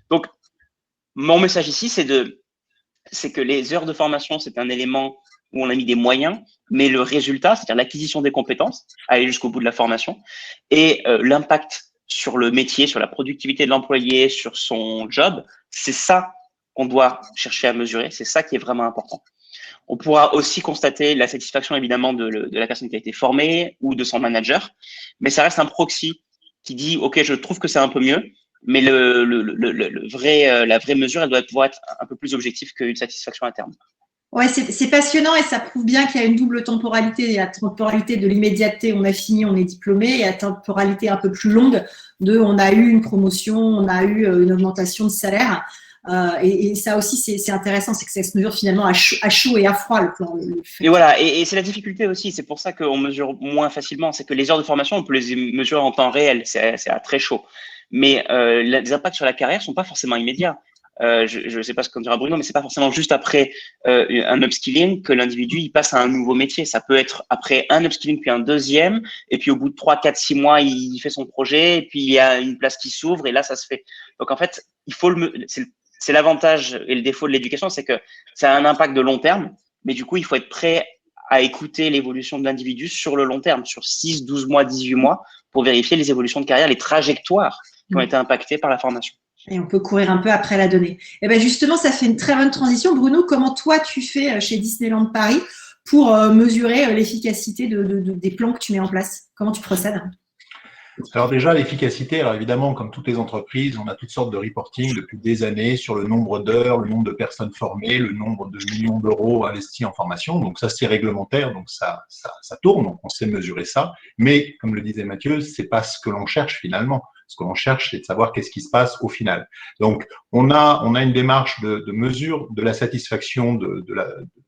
Donc, mon message ici, c'est que les heures de formation, c'est un élément où on a mis des moyens, mais le résultat, c'est-à-dire l'acquisition des compétences, aller jusqu'au bout de la formation, et l'impact sur le métier, sur la productivité de l'employé, sur son job, c'est ça qu'on doit chercher à mesurer, c'est ça qui est vraiment important. On pourra aussi constater la satisfaction évidemment de la personne qui a été formée ou de son manager, mais ça reste un proxy qui dit « Ok, je trouve que c'est un peu mieux », mais la vraie mesure, elle doit pouvoir être un peu plus objective qu'une satisfaction interne. Ouais, c'est passionnant et ça prouve bien qu'il y a une double temporalité. Il y a la temporalité de l'immédiateté, on a fini, on est diplômé, et la temporalité un peu plus longue de on a eu une promotion, on a eu une augmentation de salaire. Et ça aussi, c'est intéressant, c'est que ça se mesure finalement à chaud et à froid le plan. Et voilà, et c'est la difficulté aussi, c'est pour ça qu'on mesure moins facilement, c'est que les heures de formation, on peut les mesurer en temps réel, c'est à très chaud. Mais les impacts sur la carrière sont pas forcément immédiats. Je ne sais pas ce qu'on dira Bruno, mais c'est pas forcément juste après un upskilling que l'individu il passe à un nouveau métier. Ça peut être après un upskilling puis un deuxième, et puis au bout de 3, 4, 6 mois, il fait son projet, et puis il y a une place qui s'ouvre, et là ça se fait. Donc en fait, il faut c'est l'avantage et le défaut de l'éducation, c'est que ça a un impact de long terme, mais du coup, il faut être prêt à écouter l'évolution de l'individu sur le long terme, sur 6, 12 mois, 18 mois, pour vérifier les évolutions de carrière, les trajectoires qui ont été impactées par la formation. Et on peut courir un peu après la donnée. Et bien justement, ça fait une très bonne transition. Bruno, comment toi, tu fais chez Disneyland Paris pour mesurer l'efficacité des plans que tu mets en place? Comment tu procèdes? Alors déjà, l'efficacité, alors évidemment, comme toutes les entreprises, on a toutes sortes de reporting depuis des années sur le nombre d'heures, le nombre de personnes formées, le nombre de millions d'euros investis en formation. Donc ça, c'est réglementaire, donc ça tourne, donc on sait mesurer ça. Mais comme le disait Mathieu, c'est pas ce que l'on cherche finalement. Ce que l'on cherche, c'est de savoir qu'est-ce qui se passe au final. Donc on a une démarche de mesure de la satisfaction de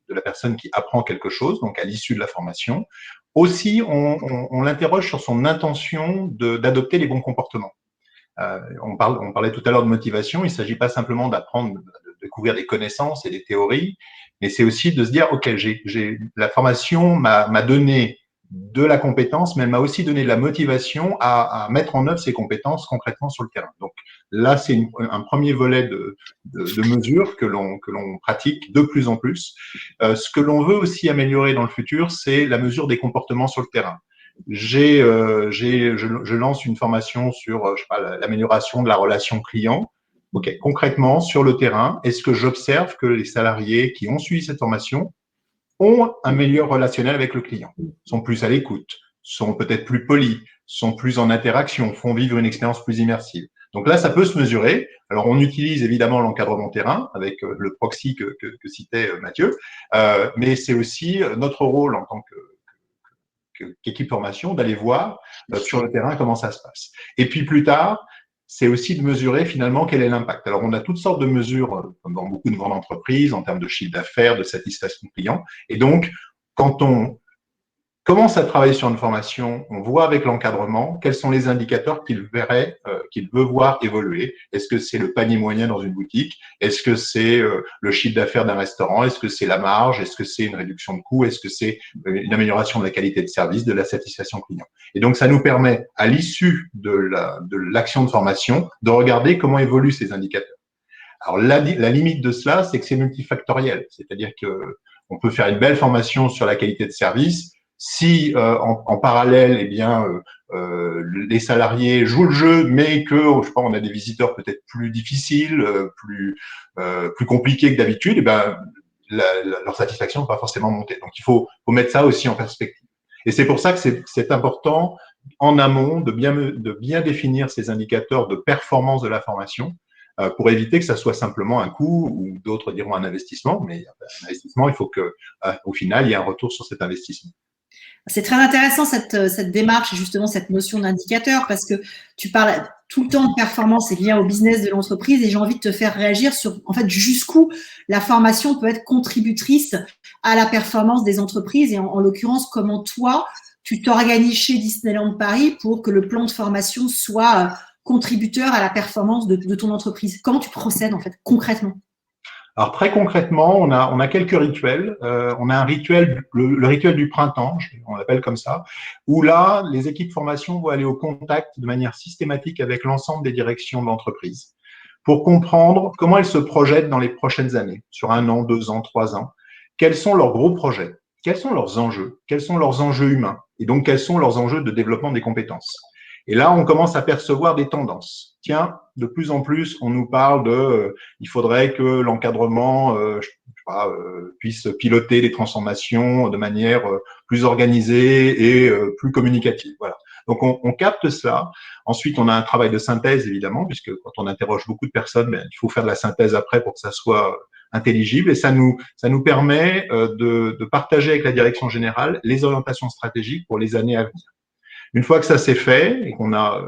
la personne qui apprend quelque chose, donc à l'issue de la formation. Aussi, on l'interroge sur son intention d'adopter les bons comportements. On parlait tout à l'heure de motivation. Il ne s'agit pas simplement d'apprendre, de découvrir des connaissances et des théories, mais c'est aussi de se dire, OK, la formation m'a donné de la compétence, mais elle m'a aussi donné de la motivation à mettre en œuvre ces compétences concrètement sur le terrain. Donc là, c'est un premier volet de mesure que l'on pratique de plus en plus. Ce que l'on veut aussi améliorer dans le futur, c'est la mesure des comportements sur le terrain. Je lance une formation sur l'amélioration de la relation client. OK, concrètement, sur le terrain, est-ce que j'observe que les salariés qui ont suivi cette formation ont un meilleur relationnel avec le client, sont plus à l'écoute, sont peut-être plus polis, sont plus en interaction, font vivre une expérience plus immersive. Donc là, ça peut se mesurer. Alors, on utilise évidemment l'encadrement terrain avec le proxy que citait Mathieu, mais c'est aussi notre rôle en tant qu'équipe formation d'aller voir sur le terrain comment ça se passe. Et puis plus tard, c'est aussi de mesurer finalement quel est l'impact. Alors, on a toutes sortes de mesures, comme dans beaucoup de grandes entreprises, en termes de chiffre d'affaires, de satisfaction client. Et donc, quand on commence à travailler sur une formation, on voit avec l'encadrement quels sont les indicateurs qu'il veut voir évoluer. Est-ce que c'est le panier moyen dans une boutique? Est-ce que c'est le chiffre d'affaires d'un restaurant? Est-ce que c'est la marge? Est-ce que c'est une réduction de coûts? Est-ce que c'est une amélioration de la qualité de service, de la satisfaction client? Et donc, ça nous permet, à l'issue de l'action de formation, de regarder comment évoluent ces indicateurs. Alors, la limite de cela, c'est que c'est multifactoriel. C'est-à-dire que on peut faire une belle formation sur la qualité de service. Si en parallèle, eh bien, les salariés jouent le jeu, mais que, je sais pas, on a des visiteurs peut-être plus difficiles, plus compliqués que d'habitude, et ben, leur satisfaction ne va pas forcément monter. Donc, il faut mettre ça aussi en perspective. Et c'est pour ça que c'est important en amont de bien définir ces indicateurs de performance de la formation pour éviter que ça soit simplement un coût ou d'autres diront un investissement. Mais un investissement, il faut que, au final, il y ait un retour sur cet investissement. C'est très intéressant cette démarche et justement cette notion d'indicateur parce que tu parles tout le temps de performance et lié au business de l'entreprise et j'ai envie de te faire réagir sur en fait jusqu'où la formation peut être contributrice à la performance des entreprises et en l'occurrence comment toi tu t'organises chez Disneyland Paris pour que le plan de formation soit contributeur à la performance de ton entreprise. Comment tu procèdes en fait concrètement? Alors très concrètement, on a quelques rituels. On a un rituel, le rituel du printemps, on l'appelle comme ça, où là, les équipes formation vont aller au contact de manière systématique avec l'ensemble des directions de l'entreprise pour comprendre comment elles se projettent dans les prochaines années, sur 1 an, 2 ans, 3 ans. Quels sont leurs gros projets? Quels sont leurs enjeux? Quels sont leurs enjeux humains? Et donc, quels sont leurs enjeux de développement des compétences? Et là, on commence à percevoir des tendances. Tiens, de plus en plus, on nous parle de il faudrait que l'encadrement puisse piloter les transformations de manière plus organisée et plus communicative. Voilà. Donc, on capte cela. Ensuite, on a un travail de synthèse, évidemment, puisque quand on interroge beaucoup de personnes, il faut faire de la synthèse après pour que ça soit intelligible. Et ça nous permet de partager avec la direction générale les orientations stratégiques pour les années à venir. Une fois que ça s'est fait et qu'on a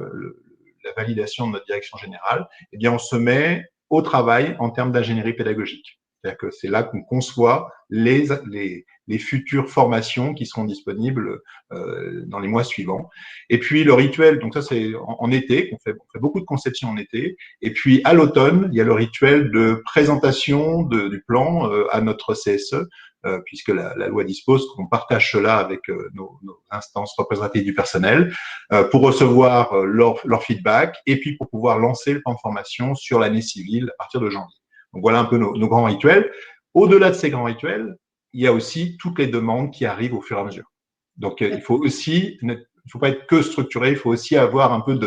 la validation de notre direction générale, eh bien, on se met au travail en termes d'ingénierie pédagogique. C'est-à-dire que c'est là qu'on conçoit les futures formations qui seront disponibles dans les mois suivants. Et puis, le rituel, donc ça, c'est en été, on fait beaucoup de conception en été. Et puis, à l'automne, il y a le rituel de présentation du plan à notre CSE, puisque la loi dispose qu'on partage cela avec nos instances représentatives du personnel pour recevoir leur feedback et puis pour pouvoir lancer le plan de formation sur l'année civile à partir de janvier. Donc voilà un peu nos grands rituels. Au-delà de ces grands rituels, il y a aussi toutes les demandes qui arrivent au fur et à mesure. Donc il faut pas être que structuré, il faut aussi avoir un peu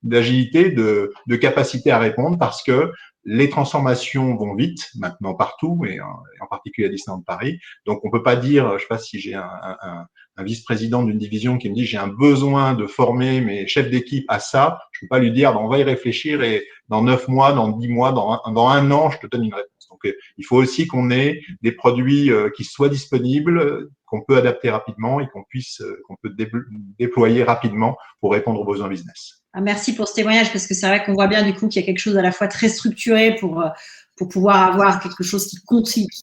d'agilité, de capacité à répondre parce que les transformations vont vite maintenant partout et en particulier à Disneyland Paris. Donc on peut pas dire, je sais pas si j'ai un vice-président d'une division qui me dit j'ai un besoin de former mes chefs d'équipe à ça, je peux pas lui dire on va y réfléchir et dans 9 mois, dans 10 mois, dans un an, je te donne une réponse. Donc il faut aussi qu'on ait des produits qui soient disponibles, qu'on peut adapter rapidement et qu'on peut déployer rapidement pour répondre aux besoins business. Merci pour ce témoignage parce que c'est vrai qu'on voit bien du coup qu'il y a quelque chose à la fois très structuré pour pouvoir avoir quelque chose qui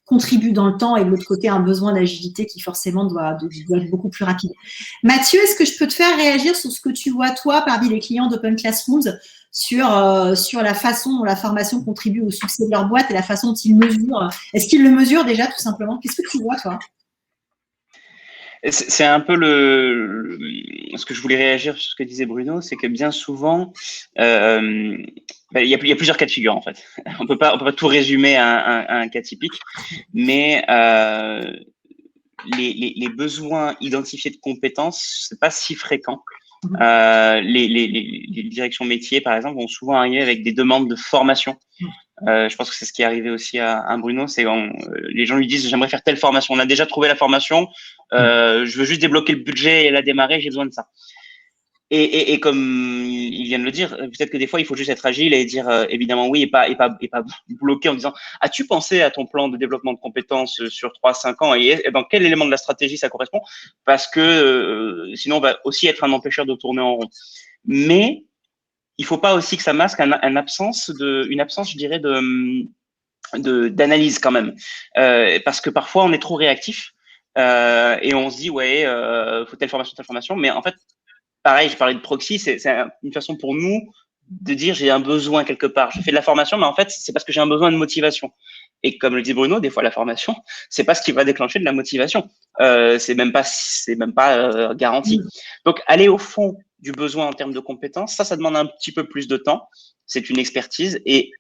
contribue dans le temps et de l'autre côté un besoin d'agilité qui forcément doit être beaucoup plus rapide. Mathieu, est-ce que je peux te faire réagir sur ce que tu vois toi parmi les clients d'Open Classrooms sur la façon dont la formation contribue au succès de leur boîte et la façon dont ils mesurent? Est-ce qu'ils le mesurent déjà tout simplement? Qu'est-ce que tu vois toi? C'est un peu ce que je voulais réagir sur ce que disait Bruno, c'est que bien souvent, il y a plusieurs cas de figure en fait. On peut pas tout résumer à un cas typique, mais les besoins identifiés de compétences, c'est pas si fréquent. Les directions métiers, par exemple, vont souvent arriver avec des demandes de formation. Je pense que c'est ce qui est arrivé aussi à Bruno. C'est les gens lui disent j'aimerais faire telle formation. On a déjà trouvé la formation. Je veux juste débloquer le budget et la démarrer. J'ai besoin de ça. Et comme il vient de le dire, peut-être que des fois il faut juste être agile et dire évidemment oui et pas bloquer en disant as-tu pensé à ton plan de développement de compétences sur 3-5 ans et dans quel élément de la stratégie ça correspond, parce que sinon on va aussi être un empêcheur de tourner en rond. Mais il faut pas aussi que ça masque une absence, je dirais, d'analyse quand même, parce que parfois on est trop réactif et on se dit ouais, faut telle formation, mais en fait, pareil, j'ai parlé de proxy, c'est une façon pour nous de dire j'ai un besoin quelque part. Je fais de la formation, mais en fait c'est parce que j'ai un besoin de motivation. Et comme le dit Bruno, des fois la formation, c'est pas ce qui va déclencher de la motivation. C'est même pas garanti. Donc aller au fond du besoin en termes de compétences, ça demande un petit peu plus de temps. C'est une expertise et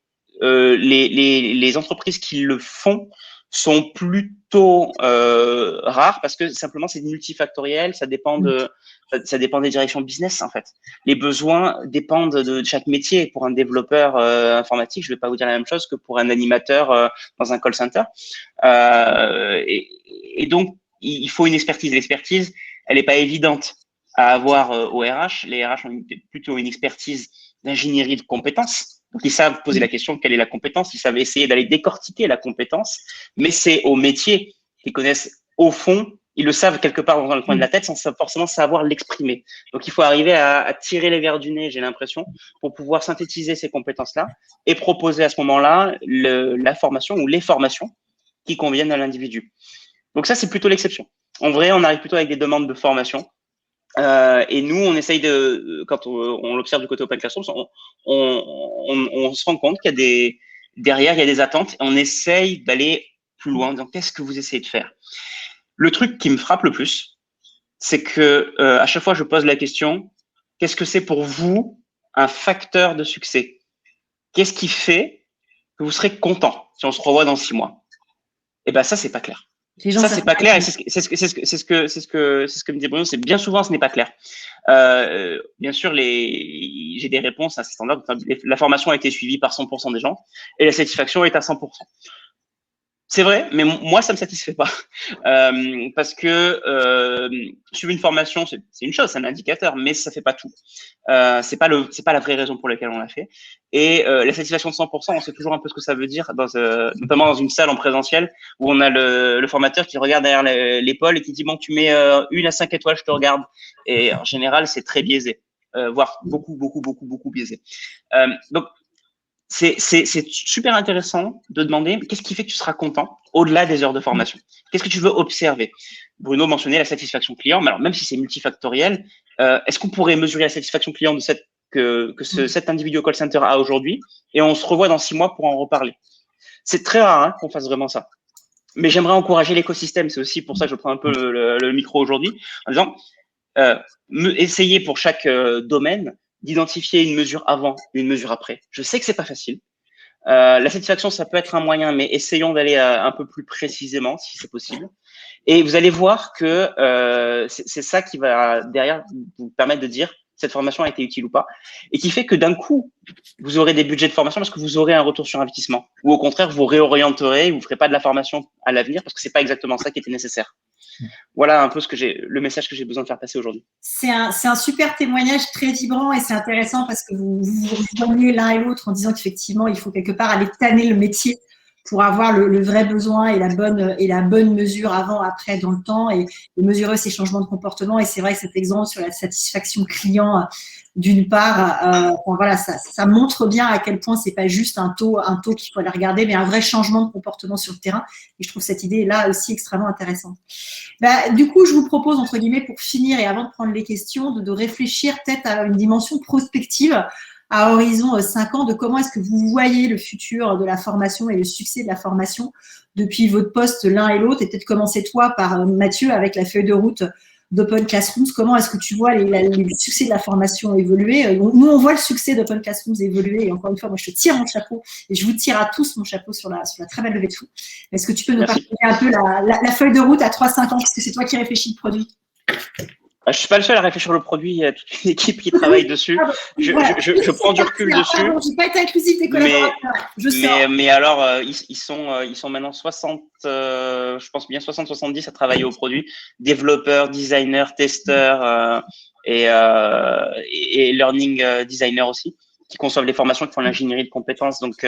les entreprises qui le font sont plutôt rares parce que simplement c'est multifactoriel, ça dépend des directions business en fait. Les besoins dépendent de chaque métier. Pour un développeur informatique, je ne vais pas vous dire la même chose que pour un animateur dans un call center. Et donc, il faut une expertise. L'expertise, elle n'est pas évidente à avoir au RH. Les RH ont plutôt une expertise d'ingénierie de compétences. Donc, ils savent poser la question de quelle est la compétence. Ils savent essayer d'aller décortiquer la compétence. Mais c'est au métier qu'ils connaissent au fond. Ils le savent quelque part dans le coin de la tête sans forcément savoir l'exprimer. Donc, il faut arriver à tirer les verres du nez, j'ai l'impression, pour pouvoir synthétiser ces compétences-là et proposer à ce moment-là la formation ou les formations qui conviennent à l'individu. Donc, ça, c'est plutôt l'exception. En vrai, on arrive plutôt avec des demandes de formation. Et nous, on essaye quand on l'observe du côté Open Classrooms, on se rend compte qu'il y a derrière, il y a des attentes et on essaye d'aller plus loin en disant qu'est-ce que vous essayez de faire. Le truc qui me frappe le plus, c'est que à chaque fois, je pose la question, qu'est-ce que c'est pour vous un facteur de succès? Qu'est-ce qui fait que vous serez content si on se revoit dans 6 mois? Eh ben ça, c'est pas clair. Ça, c'est pas clair et c'est ce que me dit Bruno, c'est bien souvent, ce n'est pas clair. Bien sûr, j'ai des réponses assez standards. La formation a été suivie par 100% des gens et la satisfaction est à 100%. C'est vrai, mais moi, ça me satisfait pas. Parce que suivre une formation, c'est une chose, c'est un indicateur, mais ça fait pas tout. C'est pas la vraie raison pour laquelle on l'a fait. Et la satisfaction de 100%, on sait toujours un peu ce que ça veut dire, notamment dans une salle en présentiel, où on a le formateur qui regarde derrière l'épaule et qui dit, bon, tu mets 1 à 5 étoiles, je te regarde. Et en général, c'est très biaisé, voire beaucoup biaisé. Donc, c'est super intéressant de demander qu'est-ce qui fait que tu seras content au-delà des heures de formation. Qu'est-ce que tu veux observer? Bruno mentionnait la satisfaction client, mais alors même si c'est multifactoriel, est-ce qu'on pourrait mesurer la satisfaction client de cet individu au call center a aujourd'hui et on se revoit dans 6 mois pour en reparler? C'est très rare qu'on fasse vraiment ça. Mais j'aimerais encourager l'écosystème. C'est aussi pour ça que je prends un peu le micro aujourd'hui en disant essayer pour chaque domaine d'identifier une mesure avant et une mesure après. Je sais que c'est pas facile. La satisfaction, ça peut être un moyen, mais essayons d'aller un peu plus précisément si c'est possible. Et vous allez voir que c'est ça qui va derrière vous permettre de dire cette formation a été utile ou pas, et qui fait que d'un coup, vous aurez des budgets de formation parce que vous aurez un retour sur investissement. Ou au contraire, vous réorienterez, vous ne ferez pas de la formation à l'avenir parce que c'est pas exactement ça qui était nécessaire. Voilà un peu le message que j'ai besoin de faire passer aujourd'hui. C'est un super témoignage très vibrant et c'est intéressant parce que vous rejoignez l'un et l'autre en disant qu'effectivement, il faut quelque part aller tanner le métier pour avoir le vrai besoin et la bonne mesure avant, après, dans le temps et mesurer ces changements de comportement. Et c'est vrai que cet exemple sur la satisfaction client, d'une part, voilà, ça montre bien à quel point c'est pas juste un taux qu'il faut aller regarder, mais un vrai changement de comportement sur le terrain. Et je trouve cette idée là aussi extrêmement intéressante. Du coup, je vous propose, entre guillemets, pour finir et avant de prendre les questions, de réfléchir peut-être à une dimension prospective à horizon 5 ans de comment est-ce que vous voyez le futur de la formation et le succès de la formation depuis votre poste l'un et l'autre. Et peut-être commencer toi par Mathieu avec la feuille de route d'Open Classrooms. Comment est-ce que tu vois les succès de la formation évoluer? Nous, on voit le succès d'Open Classrooms évoluer. Et encore une fois, moi, je te tire mon chapeau et je vous tire à tous mon chapeau sur la très belle levée de fonds. Est-ce que tu peux nous partager un peu la feuille de route à 3-5 ans, parce que c'est toi qui réfléchis le produit? Je ne suis pas le seul à réfléchir le produit, il y a toute une équipe qui travaille dessus. Je prends du recul dessus. Je n'ai pas été inclusif des collaborateurs. Mais alors, ils sont maintenant 60, je pense bien 60-70 à travailler au produit. Développeurs, designers, testeurs et learning designers aussi, qui conçoivent les formations, qui font l'ingénierie de compétences. Donc,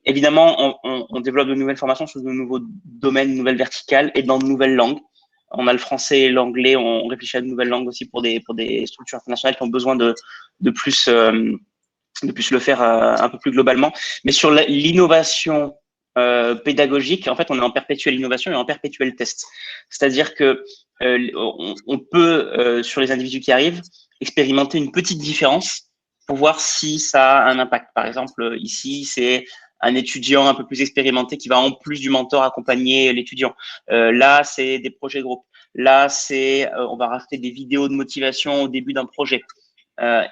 évidemment, on développe de nouvelles formations sur de nouveaux domaines, de nouvelles verticales et dans de nouvelles langues. On a le français et l'anglais, on réfléchit à de nouvelles langues aussi pour des structures internationales qui ont besoin de plus le faire un peu plus globalement. Mais sur l'innovation pédagogique, en fait, on est en perpétuelle innovation et en perpétuel test. C'est-à-dire que on peut, sur les individus qui arrivent, expérimenter une petite différence pour voir si ça a un impact. Par exemple, ici, c'est un étudiant un peu plus expérimenté qui va en plus du mentor accompagner l'étudiant. Là, c'est des projets de groupe. Là, on va rajouter des vidéos de motivation au début d'un projet.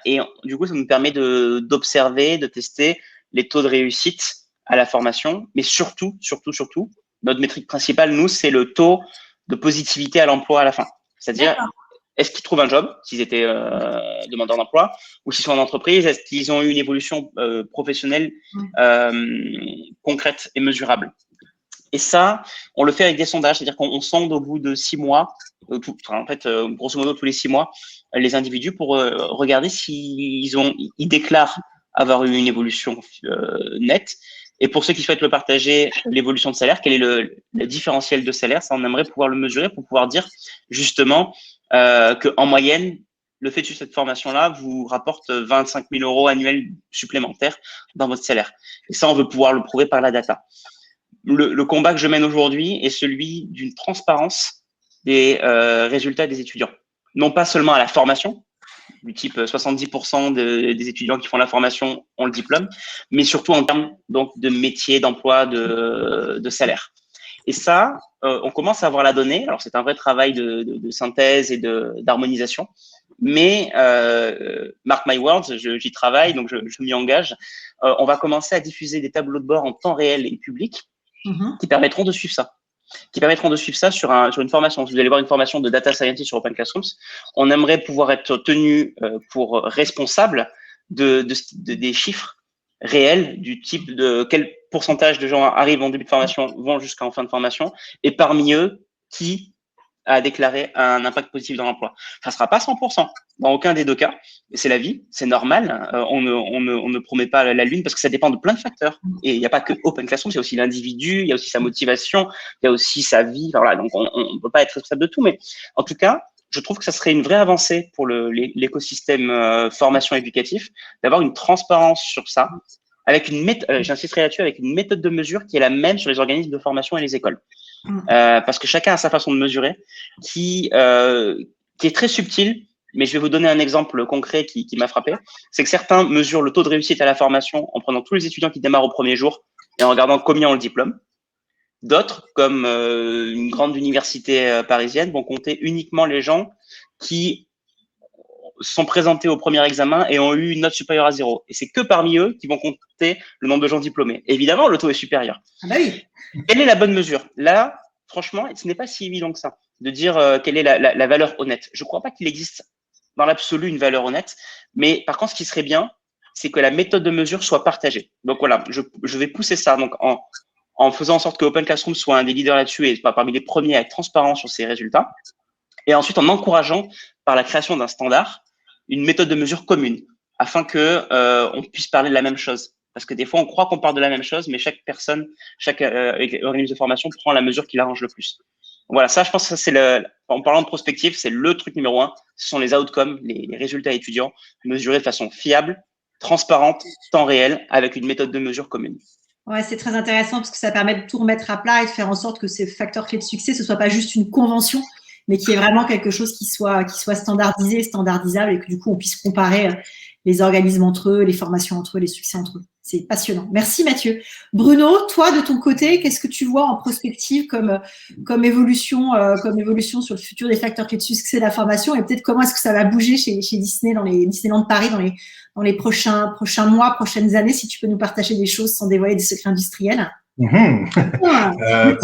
Et du coup, ça nous permet d'observer, de tester les taux de réussite à la formation, mais surtout, notre métrique principale, nous, c'est le taux de positivité à l'emploi à la fin. C'est-à-dire, est-ce qu'ils trouvent un job, s'ils étaient demandeurs d'emploi, ou s'ils sont en entreprise, est-ce qu'ils ont eu une évolution professionnelle concrète et mesurable. Et ça, on le fait avec des sondages, c'est-à-dire qu'on sonde au bout de 6 mois, grosso modo tous les 6 mois, les individus pour regarder ils déclarent avoir eu une évolution nette. Et pour ceux qui souhaitent le partager, l'évolution de salaire, quel est le différentiel de salaire, ça on aimerait pouvoir le mesurer pour pouvoir dire justement qu'en moyenne, le fait de suivre cette formation-là vous rapporte 25 000 € annuels supplémentaires dans votre salaire. Et ça, on veut pouvoir le prouver par la data. Le combat que je mène aujourd'hui est celui d'une transparence des résultats des étudiants. Non pas seulement à la formation, du type 70% des étudiants qui font la formation ont le diplôme, mais surtout en termes donc, de métier, d'emploi, de salaire. Et ça, on commence à avoir la donnée. Alors, c'est un vrai travail de synthèse et d'harmonisation. Mais, mark my words, j'y travaille, donc je m'y engage. On va commencer à diffuser des tableaux de bord en temps réel et public qui permettront de suivre ça. Sur une formation. Si vous allez voir une formation de data scientist sur Open Classrooms, on aimerait pouvoir être tenu pour responsable des chiffres réels du type de quel pourcentage de gens arrivent en début de formation, vont jusqu'en fin de formation, et parmi eux, qui a déclaré un impact positif dans l'emploi. Ça ne sera pas 100%, dans aucun des deux cas. C'est la vie, c'est normal. On ne promet pas la lune parce que ça dépend de plein de facteurs. Et il n'y a pas que Open Classroom, il y a aussi l'individu, il y a aussi sa motivation, il y a aussi sa vie. Voilà, donc, on ne peut pas être responsable de tout. Mais en tout cas, je trouve que ça serait une vraie avancée pour l'écosystème formation éducatif d'avoir une transparence sur ça, avec une méthode, j'insisterai là-dessus, avec une méthode de mesure qui est la même sur les organismes de formation et les écoles. Parce que chacun a sa façon de mesurer qui est très subtile, mais je vais vous donner un exemple concret qui m'a frappé. C'est que certains mesurent le taux de réussite à la formation en prenant tous les étudiants qui démarrent au premier jour et en regardant combien ont le diplôme. D'autres, comme une grande université parisienne, vont compter uniquement les gens qui sont présentés au premier examen et ont eu une note supérieure à 0. Et c'est que parmi eux qui vont compter le nombre de gens diplômés. Évidemment, le taux est supérieur. Ah bah oui. Quelle est la bonne mesure? Là, franchement, ce n'est pas si évident que ça, de dire quelle est la valeur honnête. Je ne crois pas qu'il existe dans l'absolu une valeur honnête, mais par contre, ce qui serait bien, c'est que la méthode de mesure soit partagée. Donc voilà, je vais pousser ça donc en faisant en sorte que Open Classroom soit un des leaders là-dessus et parmi les premiers à être transparent sur ses résultats. Et ensuite, en encourageant par la création d'un standard, une méthode de mesure commune, afin que on puisse parler de la même chose. Parce que des fois, on croit qu'on parle de la même chose, mais chaque personne, chaque organisme de formation prend la mesure qui l'arrange le plus. Voilà, ça, je pense que c'est en parlant de prospective, c'est le truc numéro 1. Ce sont les outcomes, les résultats étudiants, mesurés de façon fiable, transparente, temps réel, avec une méthode de mesure commune. Ouais, c'est très intéressant parce que ça permet de tout remettre à plat et de faire en sorte que ces facteurs clés de succès, ce soit pas juste une convention, mais qui est vraiment quelque chose qui soit standardisé, standardisable et que du coup, on puisse comparer les organismes entre eux, les formations entre eux, les succès entre eux. C'est passionnant. Merci Mathieu. Bruno, toi, de ton côté, qu'est-ce que tu vois en prospective comme évolution sur le futur des facteurs clés de succès de la formation et peut-être comment est-ce que ça va bouger chez Disney, dans les Disneyland de Paris, dans les prochains mois, prochaines années, si tu peux nous partager des choses sans dévoiler des secrets industriels. Pour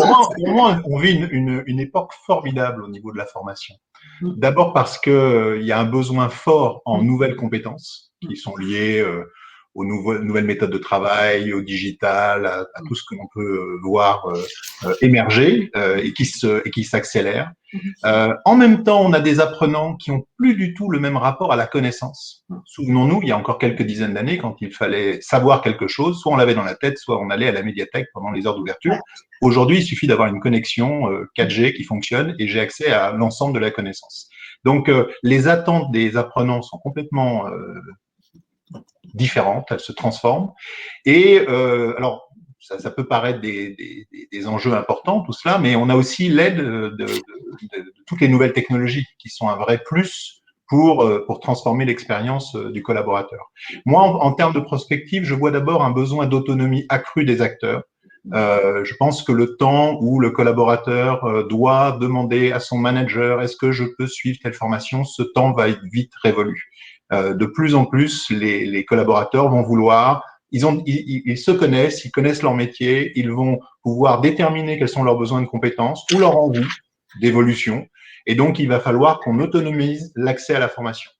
moi, on vit une époque formidable au niveau de la formation. D'abord parce que il y a un besoin fort en nouvelles compétences qui sont liées aux nouvelles méthodes de travail, au digital, à tout ce que l'on peut voir émerger et qui s'accélère. En même temps, on a des apprenants qui ont plus du tout le même rapport à la connaissance. Souvenons-nous, il y a encore quelques dizaines d'années, quand il fallait savoir quelque chose, soit on l'avait dans la tête, soit on allait à la médiathèque pendant les heures d'ouverture. Aujourd'hui, il suffit d'avoir une connexion 4G qui fonctionne et j'ai accès à l'ensemble de la connaissance. Donc, les attentes des apprenants sont complètement différentes, elles se transforment. Et alors, ça peut paraître des enjeux importants, tout cela, mais on a aussi l'aide de toutes les nouvelles technologies qui sont un vrai plus pour transformer l'expérience du collaborateur. Moi, en termes de prospective, je vois d'abord un besoin d'autonomie accrue des acteurs. Je pense que le temps où le collaborateur doit demander à son manager est-ce que je peux suivre telle formation, ce temps va être vite révolu. De plus en plus, les collaborateurs vont vouloir ils se connaissent, ils connaissent leur métier, ils vont pouvoir déterminer quels sont leurs besoins de compétences ou leur envie d'évolution. Et donc, il va falloir qu'on autonomise l'accès à la formation.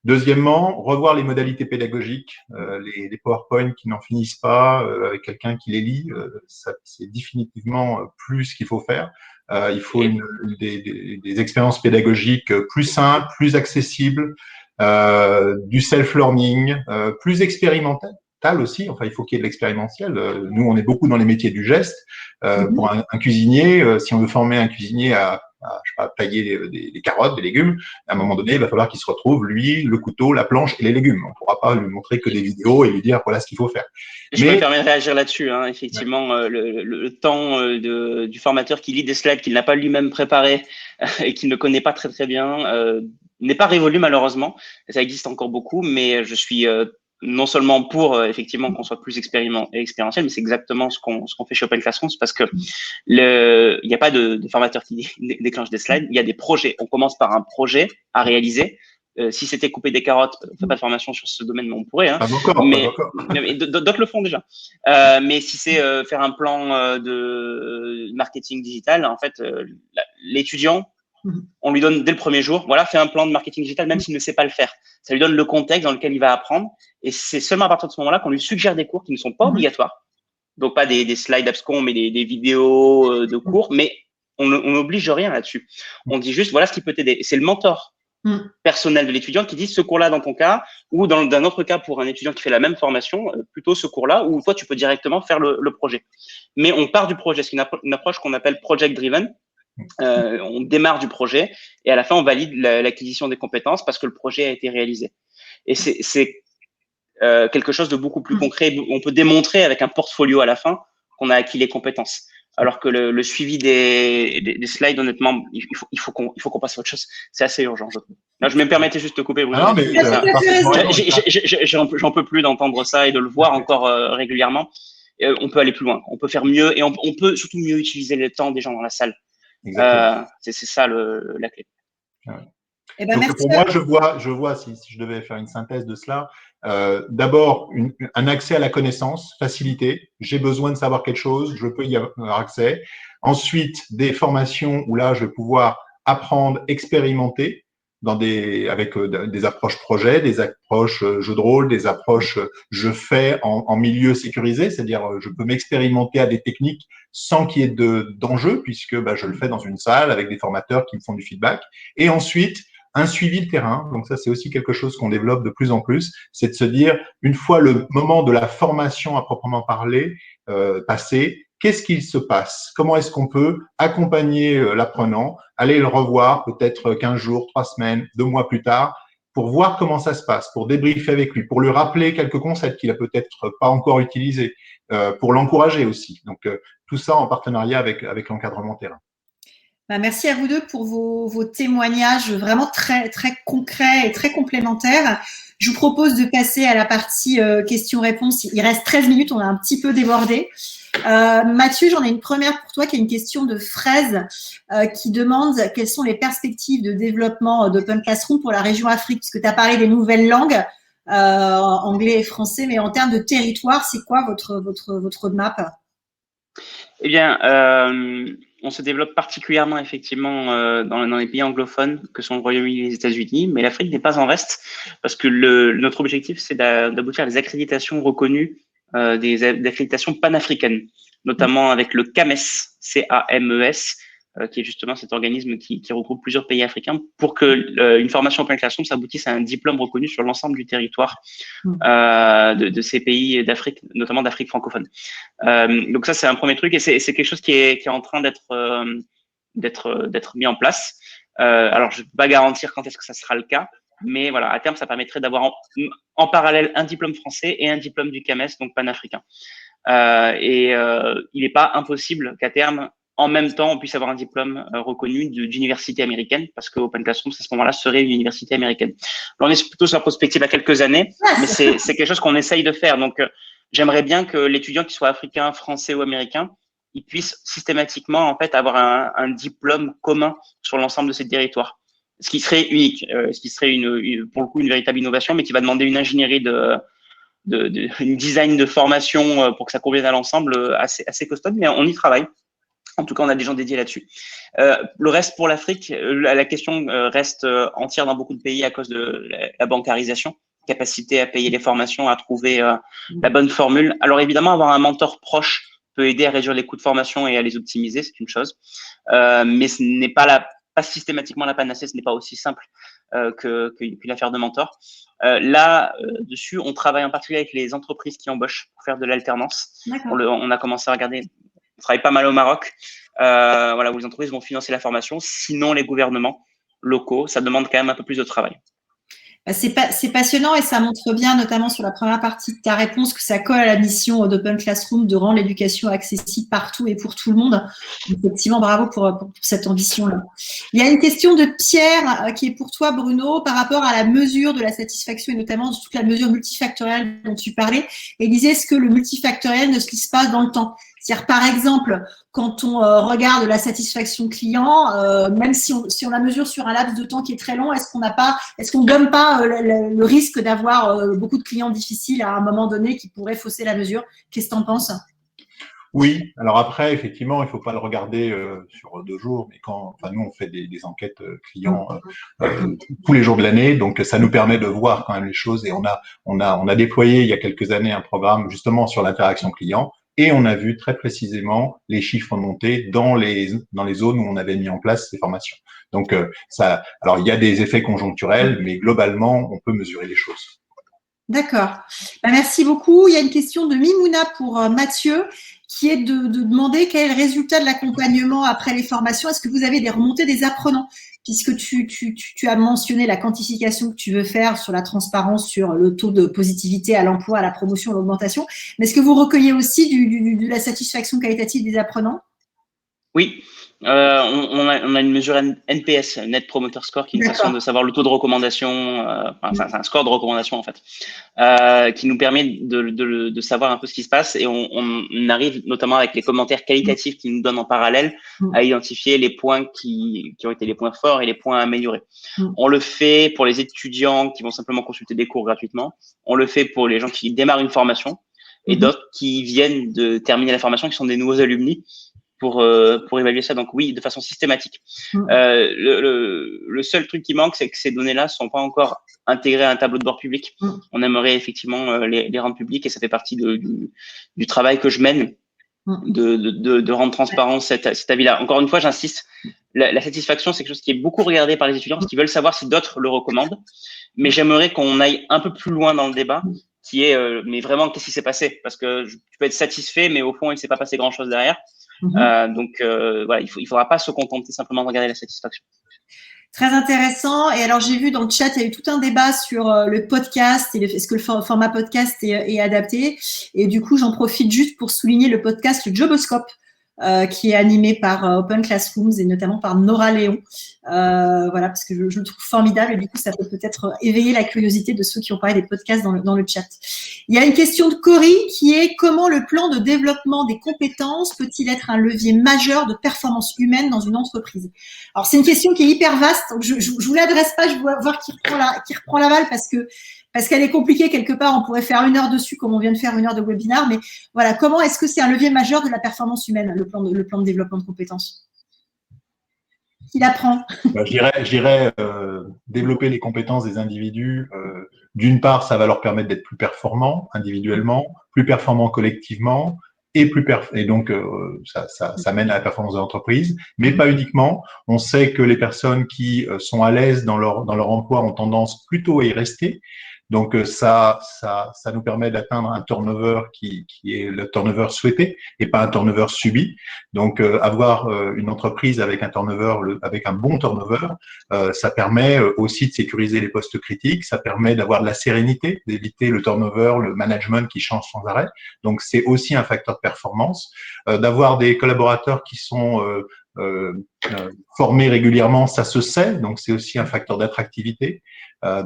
Deuxièmement, revoir les modalités pédagogiques, les PowerPoint qui n'en finissent pas, avec quelqu'un qui les lit, c'est définitivement plus ce qu'il faut faire. Il faut des expériences pédagogiques plus simples, plus accessibles, du self-learning, plus expérimental aussi. Enfin, il faut qu'il y ait de l'expérientiel. Nous, on est beaucoup dans les métiers du geste. Pour un cuisinier, si on veut former un cuisinier à je sais pas, tailler des carottes, des légumes, à un moment donné, il va falloir qu'il se retrouve, lui, le couteau, la planche et les légumes. On ne pourra pas lui montrer que des vidéos et lui dire voilà ce qu'il faut faire. Je me permets de réagir là-dessus. Hein. Effectivement, le temps du formateur qui lit des slides qu'il n'a pas lui-même préparés et qu'il ne connaît pas très très bien n'est pas révolu malheureusement. Ça existe encore beaucoup, mais je suis non seulement pour effectivement qu'on soit plus expérientiel, mais c'est exactement ce qu'on fait chez Open Classrooms parce que il n'y a pas de formateur qui déclenche des slides, il y a des projets. On commence par un projet à réaliser. Si c'était couper des carottes, on ne fait pas de formation sur ce domaine, mais on pourrait. Hein. Mais d'autres le font déjà. Mais si c'est faire un plan de marketing digital, en fait, l'étudiant, on lui donne dès le premier jour, voilà, fais un plan de marketing digital, même s'il ne sait pas le faire. Ça lui donne le contexte dans lequel il va apprendre. Et c'est seulement à partir de ce moment-là qu'on lui suggère des cours qui ne sont pas obligatoires. Donc, pas des slides abscons, mais des vidéos de cours. Mais on n'oblige rien là-dessus. On dit juste, voilà ce qui peut t'aider. Et c'est le mentor personnel de l'étudiant qui dit ce cours-là dans ton cas, ou dans un autre cas pour un étudiant qui fait la même formation, plutôt ce cours-là, où toi, tu peux directement faire le projet. Mais on part du projet. C'est une approche qu'on appelle project driven. On démarre du projet et à la fin on valide l'acquisition des compétences parce que le projet a été réalisé. Et c'est quelque chose de beaucoup plus concret. On peut démontrer avec un portfolio à la fin qu'on a acquis les compétences. Alors que le suivi des slides, honnêtement, il faut qu'on passe à autre chose. C'est assez urgent, je trouve. Là, je me permettais juste de couper, Bruno. J'en peux plus d'entendre ça et de le voir encore régulièrement. On peut aller plus loin. On peut faire mieux et on peut surtout mieux utiliser le temps des gens dans la salle. C'est ça la clé. Eh ben, donc, pour moi, je vois si je devais faire une synthèse de cela, d'abord un accès à la connaissance facilité. J'ai besoin de savoir quelque chose, je peux y avoir accès. Ensuite, des formations où là, je vais pouvoir apprendre, expérimenter avec des approches projets, des approches jeux de rôle, des approches je fais en milieu sécurisé, c'est-à-dire je peux m'expérimenter à des techniques sans qu'il y ait d'enjeu puisque je le fais dans une salle avec des formateurs qui me font du feedback. Et ensuite, un suivi de terrain. Donc ça, c'est aussi quelque chose qu'on développe de plus en plus, c'est de se dire, une fois le moment de la formation à proprement parler passé, qu'est-ce qu'il se passe? Comment est-ce qu'on peut accompagner l'apprenant, aller le revoir peut-être 15 jours, 3 semaines, 2 mois plus tard, pour voir comment ça se passe, pour débriefer avec lui, pour lui rappeler quelques concepts qu'il a peut-être pas encore utilisés, pour l'encourager aussi. Donc, tout ça en partenariat avec l'encadrement terrain. Merci à vous deux pour vos témoignages vraiment très, très concrets et très complémentaires. Je vous propose de passer à la partie questions-réponses. Il reste 13 minutes, on a un petit peu débordé. Mathieu, j'en ai une première pour toi qui est une question de Fraise qui demande quelles sont les perspectives de développement d'Open Classroom pour la région Afrique, puisque tu as parlé des nouvelles langues, anglais et français, mais en termes de territoire, c'est quoi votre roadmap? Eh bien, on se développe particulièrement effectivement dans les pays anglophones que sont le Royaume-Uni et les États-Unis, mais l'Afrique n'est pas en reste parce que notre objectif, c'est d'aboutir à des accréditations reconnues, des accréditations panafricaines, notamment avec le CAMES, C-A-M-E-S, qui est justement cet organisme qui regroupe plusieurs pays africains pour que une formation Open Classroom s'aboutisse à un diplôme reconnu sur l'ensemble du territoire de ces pays d'Afrique, notamment d'Afrique francophone. Donc ça, c'est un premier truc et c'est quelque chose qui est en train d'être mis en place. Alors, je ne peux pas garantir quand est-ce que ça sera le cas, mais voilà, à terme, ça permettrait d'avoir en parallèle un diplôme français et un diplôme du CAMES, donc panafricain. Il n'est pas impossible qu'à terme, en même temps, on puisse avoir un diplôme reconnu d'université américaine, parce que Open Classrooms, à ce moment-là, serait une université américaine. Là, on est plutôt sur la prospective à quelques années, mais c'est quelque chose qu'on essaye de faire. Donc, j'aimerais bien que l'étudiant, qui soit africain, français ou américain, il puisse systématiquement, en fait, avoir un diplôme commun sur l'ensemble de ces territoires. Ce qui serait unique, ce qui serait pour le coup une véritable innovation, mais qui va demander une ingénierie une design de formation pour que ça convienne à l'ensemble assez costaud, mais on y travaille. En tout cas, on a des gens dédiés là-dessus. Le reste pour l'Afrique, la question reste entière dans beaucoup de pays à cause de la bancarisation, capacité à payer les formations, à trouver la bonne formule. Alors évidemment, avoir un mentor proche peut aider à réduire les coûts de formation et à les optimiser, c'est une chose. Mais ce n'est pas systématiquement la panacée, ce n'est pas aussi simple qu'une affaire de mentor. Dessus, on travaille en particulier avec les entreprises qui embauchent pour faire de l'alternance. On a commencé à regarder. On travaille pas mal au Maroc, où les entreprises vont financer la formation. Sinon, les gouvernements locaux, ça demande quand même un peu plus de travail. C'est passionnant et ça montre bien, notamment sur la première partie de ta réponse, que ça colle à la mission d'Open Classroom de rendre l'éducation accessible partout et pour tout le monde. Effectivement, bravo pour cette ambition-là. Il y a une question de Pierre qui est pour toi, Bruno, par rapport à la mesure de la satisfaction et notamment toute la mesure multifactorielle dont tu parlais. Et il disait, est-ce que le multifactoriel ne se lisse pas dans le temps ? C'est-à-dire, par exemple, quand on regarde la satisfaction client, même si on la mesure sur un laps de temps qui est très long, est-ce qu'on donne pas le risque d'avoir beaucoup de clients difficiles à un moment donné qui pourraient fausser la mesure? Qu'est-ce que tu en penses? Oui, alors après, effectivement, il faut pas le regarder sur 2 jours, mais nous, on fait des enquêtes clients tous les jours de l'année, donc ça nous permet de voir quand même les choses. Et on a déployé il y a quelques années un programme justement sur l'interaction client. Et on a vu très précisément les chiffres monter dans les zones où on avait mis en place ces formations. Donc alors il y a des effets conjoncturels, mais globalement, on peut mesurer les choses. D'accord. Merci beaucoup. Il y a une question de Mimouna pour Mathieu, qui est de demander quel est le résultat de l'accompagnement après les formations. Est-ce que vous avez des remontées des apprenants? Puisque tu as mentionné la quantification que tu veux faire sur la transparence, sur le taux de positivité à l'emploi, à la promotion, à l'augmentation. Mais est-ce que vous recueillez aussi de la satisfaction qualitative des apprenants? Oui, on a une mesure NPS, Net Promoter Score, qui est une façon de savoir le taux de recommandation, c'est un score de recommandation en fait, qui nous permet de savoir un peu ce qui se passe et on arrive notamment avec les commentaires qualitatifs qui nous donnent en parallèle à identifier les points qui ont été les points forts et les points à améliorer. On le fait pour les étudiants qui vont simplement consulter des cours gratuitement, on le fait pour les gens qui démarrent une formation et d'autres qui viennent de terminer la formation, qui sont des nouveaux alumni, pour évaluer ça. Donc oui, de façon systématique. Le seul truc qui manque, c'est que ces données-là sont pas encore intégrées à un tableau de bord public. On aimerait effectivement les rendre publics et ça fait partie du travail que je mène de rendre transparent cet avis-là. Encore une fois, j'insiste, la satisfaction, c'est quelque chose qui est beaucoup regardé par les étudiants parce qu'ils veulent savoir si d'autres le recommandent. Mais j'aimerais qu'on aille un peu plus loin dans le débat, qui est, mais vraiment, qu'est-ce qui s'est passé? Parce que tu peux être satisfait, mais au fond, il ne s'est pas passé grand-chose derrière. Voilà, il faudra pas se contenter simplement de regarder la satisfaction. Très intéressant. Et alors, j'ai vu dans le chat, il y a eu tout un débat sur le podcast et est-ce que le format podcast est adapté. Et du coup, j'en profite juste pour souligner le podcast le Joboscope, qui est animé par Open Classrooms et notamment par Nora Léon. Voilà, parce que je le trouve formidable et du coup, ça peut-être éveiller la curiosité de ceux qui ont parlé des podcasts dans le chat. Il y a une question de Cory qui est: comment le plan de développement des compétences peut-il être un levier majeur de performance humaine dans une entreprise? Alors, c'est une question qui est hyper vaste. Donc je vous l'adresse pas, je veux voir qui reprend la balle parce qu'elle est compliquée quelque part. On pourrait faire 1 heure dessus, comme on vient de faire 1 heure de webinaire. Mais voilà, comment est-ce que c'est un levier majeur de la performance humaine, le plan de développement de compétences? Qui l'apprend? Je dirais développer les compétences des individus. D'une part, ça va leur permettre d'être plus performants individuellement, plus performants collectivement, et donc ça mène à la performance de l'entreprise, mais pas uniquement. On sait que les personnes qui sont à l'aise dans leur emploi ont tendance plutôt à y rester. Donc ça nous permet d'atteindre un turnover qui est le turnover souhaité et pas un turnover subi. Donc avoir une entreprise avec un bon turnover, ça permet aussi de sécuriser les postes critiques, ça permet d'avoir de la sérénité, d'éviter le turnover, le management qui change sans arrêt. Donc c'est aussi un facteur de performance. D'avoir des collaborateurs qui sont formés régulièrement, ça se sait, donc c'est aussi un facteur d'attractivité.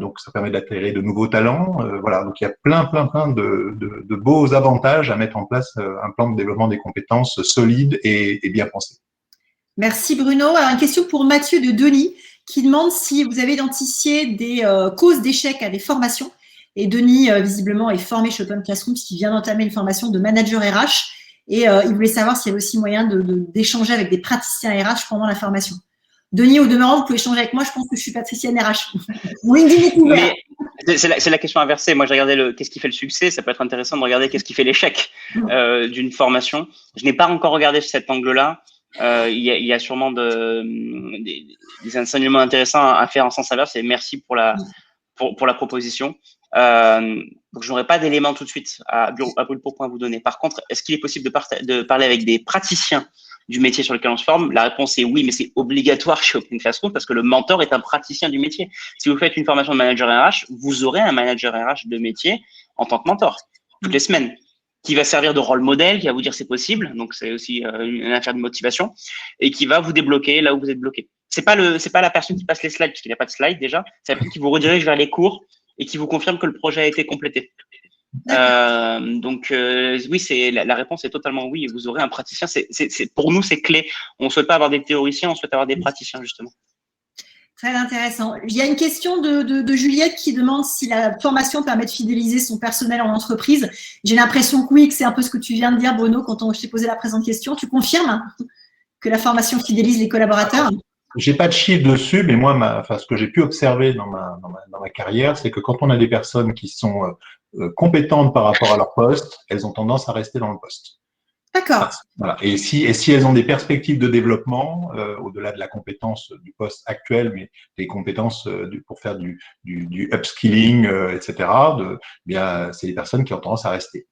Donc ça permet d'attirer de nouveaux talents. Voilà, donc il y a plein de beaux avantages à mettre en place un plan de développement des compétences solide et bien pensé. Merci Bruno. Alors, une question pour Mathieu de Denis qui demande si vous avez identifié des causes d'échec à des formations Et Denis, visiblement, est formé chez Open Classroom puisqu'il vient d'entamer une formation de manager RH. Et il voulait savoir s'il y avait aussi moyen d'échanger avec des praticiens RH pendant la formation. Denis, au demeurant, vous pouvez échanger avec moi. Je pense que je suis praticienne RH. Mon LinkedIn est ouvert. Mais c'est la question inversée. Moi, j'ai regardé qu'est-ce qui fait le succès. Ça peut être intéressant de regarder qu'est-ce qui fait l'échec d'une formation. Je n'ai pas encore regardé cet angle-là. Il y a sûrement des enseignements intéressants à faire en sens inverse. Et merci pour la proposition. Donc, je n'aurai pas d'éléments tout de suite à brûle pour point à vous donner. Par contre, est-ce qu'il est possible de parler avec des praticiens du métier sur lequel on se forme? La réponse est oui, mais c'est obligatoire chez Open Classroom parce que le mentor est un praticien du métier. Si vous faites une formation de manager RH, vous aurez un manager RH de métier en tant que mentor toutes les semaines, qui va servir de rôle modèle, qui va vous dire c'est possible. Donc, c'est aussi une affaire de motivation et qui va vous débloquer là où vous êtes bloqué. C'est pas la personne qui passe les slides, puisqu'il n'y a pas de slides déjà. C'est la personne qui vous redirige vers les cours et qui vous confirme que le projet a été complété. Donc, oui, la réponse est totalement oui. Vous aurez un praticien. Pour nous, c'est clé. On ne souhaite pas avoir des théoriciens, on souhaite avoir des praticiens, justement. Très intéressant. Il y a une question de Juliette qui demande si la formation permet de fidéliser son personnel en entreprise. J'ai l'impression que oui, que c'est un peu ce que tu viens de dire, Bruno, quand je t'ai posé la présente question. Tu confirmes que la formation fidélise les collaborateurs? J'ai pas de chiffre dessus, mais moi, ce que j'ai pu observer dans ma carrière, c'est que quand on a des personnes qui sont compétentes par rapport à leur poste, elles ont tendance à rester dans le poste. D'accord. Voilà. Et si elles ont des perspectives de développement, au-delà de la compétence du poste actuel, mais des compétences pour faire du upskilling, etc., bien, c'est des personnes qui ont tendance à rester.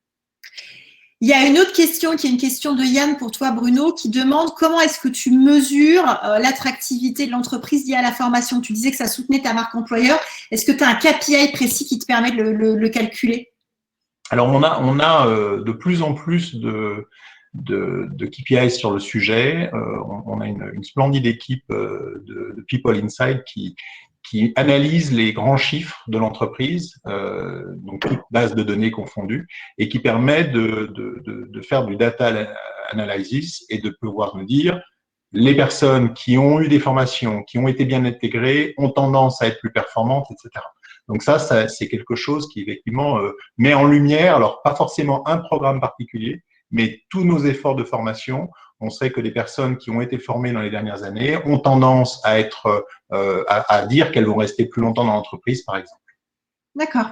Il y a une autre question qui est une question de Yann pour toi, Bruno, qui demande comment est-ce que tu mesures l'attractivité de l'entreprise liée à la formation. Tu disais que ça soutenait ta marque employeur. Est-ce que tu as un KPI précis qui te permet de le calculer? Alors, on a de plus en plus de KPIs sur le sujet. On a une splendide équipe de People Inside qui analyse les grands chiffres de l'entreprise, donc toute base de données confondue, et qui permet de faire du data analysis et de pouvoir nous dire les personnes qui ont eu des formations, qui ont été bien intégrées, ont tendance à être plus performantes, etc. Donc ça c'est quelque chose qui effectivement met en lumière, alors pas forcément un programme particulier, mais tous nos efforts de formation. On sait que les personnes qui ont été formées dans les dernières années ont tendance à à dire qu'elles vont rester plus longtemps dans l'entreprise, par exemple. D'accord.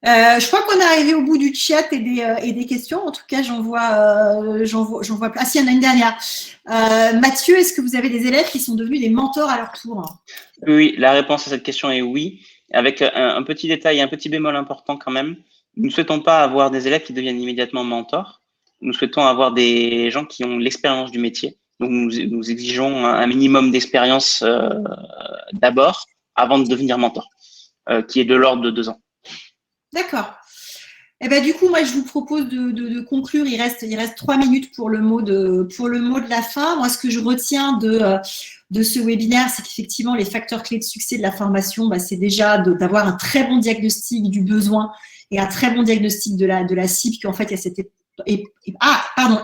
Je crois qu'on est arrivé au bout du chat et des questions. En tout cas, j'en vois plein. Ah si, il y en a une dernière. Mathieu, est-ce que vous avez des élèves qui sont devenus des mentors à leur tour? Oui, la réponse à cette question est oui, avec un petit détail, un petit bémol important quand même. Nous ne souhaitons pas avoir des élèves qui deviennent immédiatement mentors. Nous souhaitons avoir des gens qui ont l'expérience du métier. Donc, nous exigeons un minimum d'expérience d'abord, avant de devenir mentor, qui est de l'ordre de 2 ans. D'accord. Eh ben, du coup, moi, je vous propose de conclure. Il reste 3 minutes pour le mot de la fin. Moi, ce que je retiens de ce webinaire, c'est qu'effectivement, les facteurs clés de succès de la formation, c'est déjà d'avoir un très bon diagnostic du besoin et un très bon diagnostic de la cible, qu'en fait, il y a cette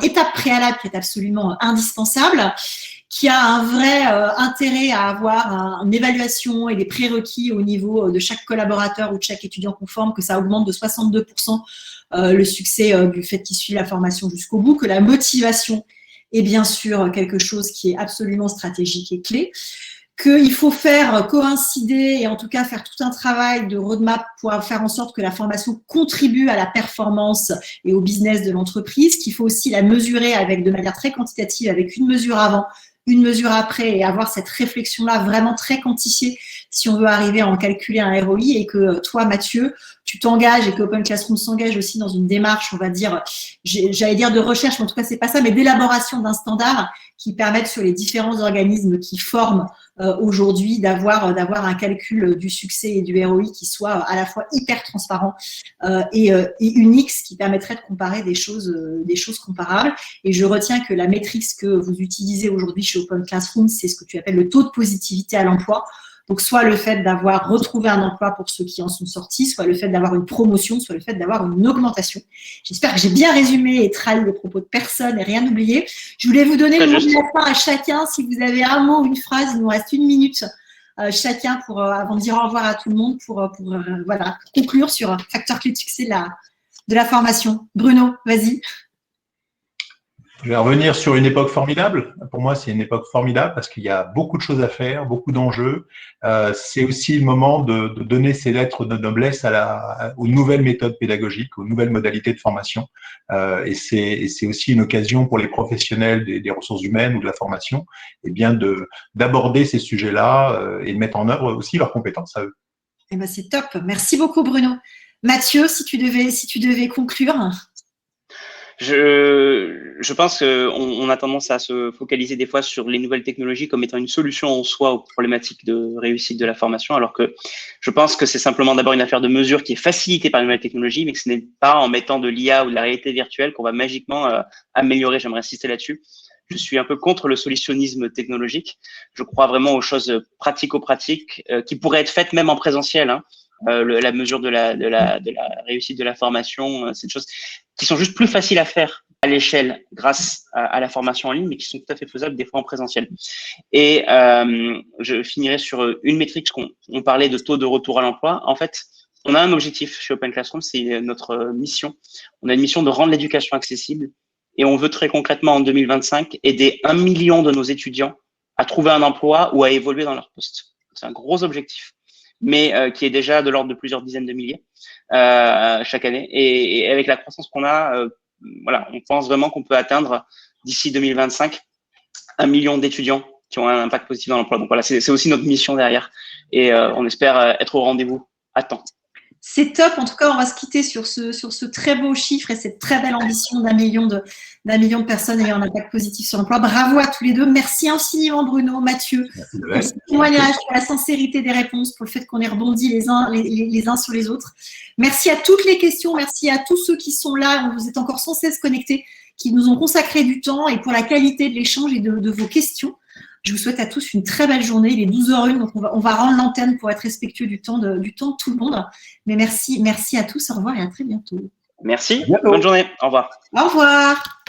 étape préalable qui est absolument indispensable, qui a un vrai intérêt à avoir une évaluation et des prérequis au niveau de chaque collaborateur ou de chaque étudiant conforme, que ça augmente de 62% le succès du fait qu'il suit la formation jusqu'au bout, que la motivation est bien sûr quelque chose qui est absolument stratégique et clé, qu'il faut faire coïncider et en tout cas faire tout un travail de roadmap pour faire en sorte que la formation contribue à la performance et au business de l'entreprise, qu'il faut aussi la mesurer de manière très quantitative, avec une mesure avant, une mesure après, et avoir cette réflexion-là vraiment très quantifiée si on veut arriver à en calculer un ROI, et que toi, Mathieu, tu t'engages et que Open Classroom s'engage aussi dans une démarche, on va dire, j'allais dire de recherche, mais en tout cas, c'est pas ça, mais d'élaboration d'un standard qui permette sur les différents organismes qui forment aujourd'hui d'avoir un calcul du succès et du ROI qui soit à la fois hyper transparent et unique, ce qui permettrait de comparer des choses comparables. Et je retiens que la métrique que vous utilisez aujourd'hui chez Open Classroom, c'est ce que tu appelles le taux de positivité à l'emploi. Donc, soit le fait d'avoir retrouvé un emploi pour ceux qui en sont sortis, soit le fait d'avoir une promotion, soit le fait d'avoir une augmentation. J'espère que j'ai bien résumé et trahi les propos de personne et rien oublié. Je voulais vous donner le mot de la fin à chacun. Si vous avez un mot ou une phrase, il nous reste 1 minute chacun avant de dire au revoir à tout le monde pour voilà, conclure sur un facteur clé de succès de la formation. Bruno, vas-y. Je vais revenir sur une époque formidable. Pour moi, c'est une époque formidable parce qu'il y a beaucoup de choses à faire, beaucoup d'enjeux. C'est aussi le moment de donner ses lettres de noblesse aux nouvelles méthodes pédagogiques, aux nouvelles modalités de formation. Et c'est aussi une occasion pour les professionnels des ressources humaines ou de la formation, eh bien d'aborder ces sujets-là et de mettre en œuvre aussi leurs compétences à eux. Eh ben, c'est top. Merci beaucoup, Bruno. Mathieu, si tu devais conclure. Je pense qu'on a tendance à se focaliser des fois sur les nouvelles technologies comme étant une solution en soi aux problématiques de réussite de la formation, alors que je pense que c'est simplement d'abord une affaire de mesure qui est facilitée par les nouvelles technologies, mais que ce n'est pas en mettant de l'IA ou de la réalité virtuelle qu'on va magiquement améliorer. J'aimerais insister là-dessus. Je suis un peu contre le solutionnisme technologique. Je crois vraiment aux choses pratico-pratiques qui pourraient être faites même en présentiel, hein. La mesure de la réussite de la formation, c'est des choses qui sont juste plus faciles à faire à l'échelle grâce à la formation en ligne, mais qui sont tout à fait faisables des fois en présentiel. Et je finirai sur une métrique, on parlait de taux de retour à l'emploi. En fait, on a un objectif chez Open Classroom, c'est notre mission. On a une mission de rendre l'éducation accessible et on veut très concrètement en 2025 aider 1 million de nos étudiants à trouver un emploi ou à évoluer dans leur poste. C'est un gros objectif, mais qui est déjà de l'ordre de plusieurs dizaines de milliers chaque année. Et avec la croissance qu'on a, voilà, on pense vraiment qu'on peut atteindre d'ici 2025 1 million d'étudiants qui ont un impact positif dans l'emploi. Donc voilà, c'est aussi notre mission derrière. Et on espère être au rendez-vous à temps. C'est top. En tout cas, on va se quitter sur ce très beau chiffre et cette très belle ambition d'un million de personnes ayant un impact positif sur l'emploi. Bravo à tous les deux. Merci infiniment, Bruno, Mathieu, pour ce témoignage, pour la sincérité des réponses, pour le fait qu'on ait rebondi les uns sur les autres. Merci à toutes les questions. Merci à tous ceux qui sont là. Vous êtes encore sans cesse connectés, qui nous ont consacré du temps et pour la qualité de l'échange et de vos questions. Je vous souhaite à tous une très belle journée. Il est 12h01, donc on va rendre l'antenne pour être respectueux du temps de tout le monde. Mais merci à tous. Au revoir et à très bientôt. Merci. Bonne journée. Au revoir. Au revoir.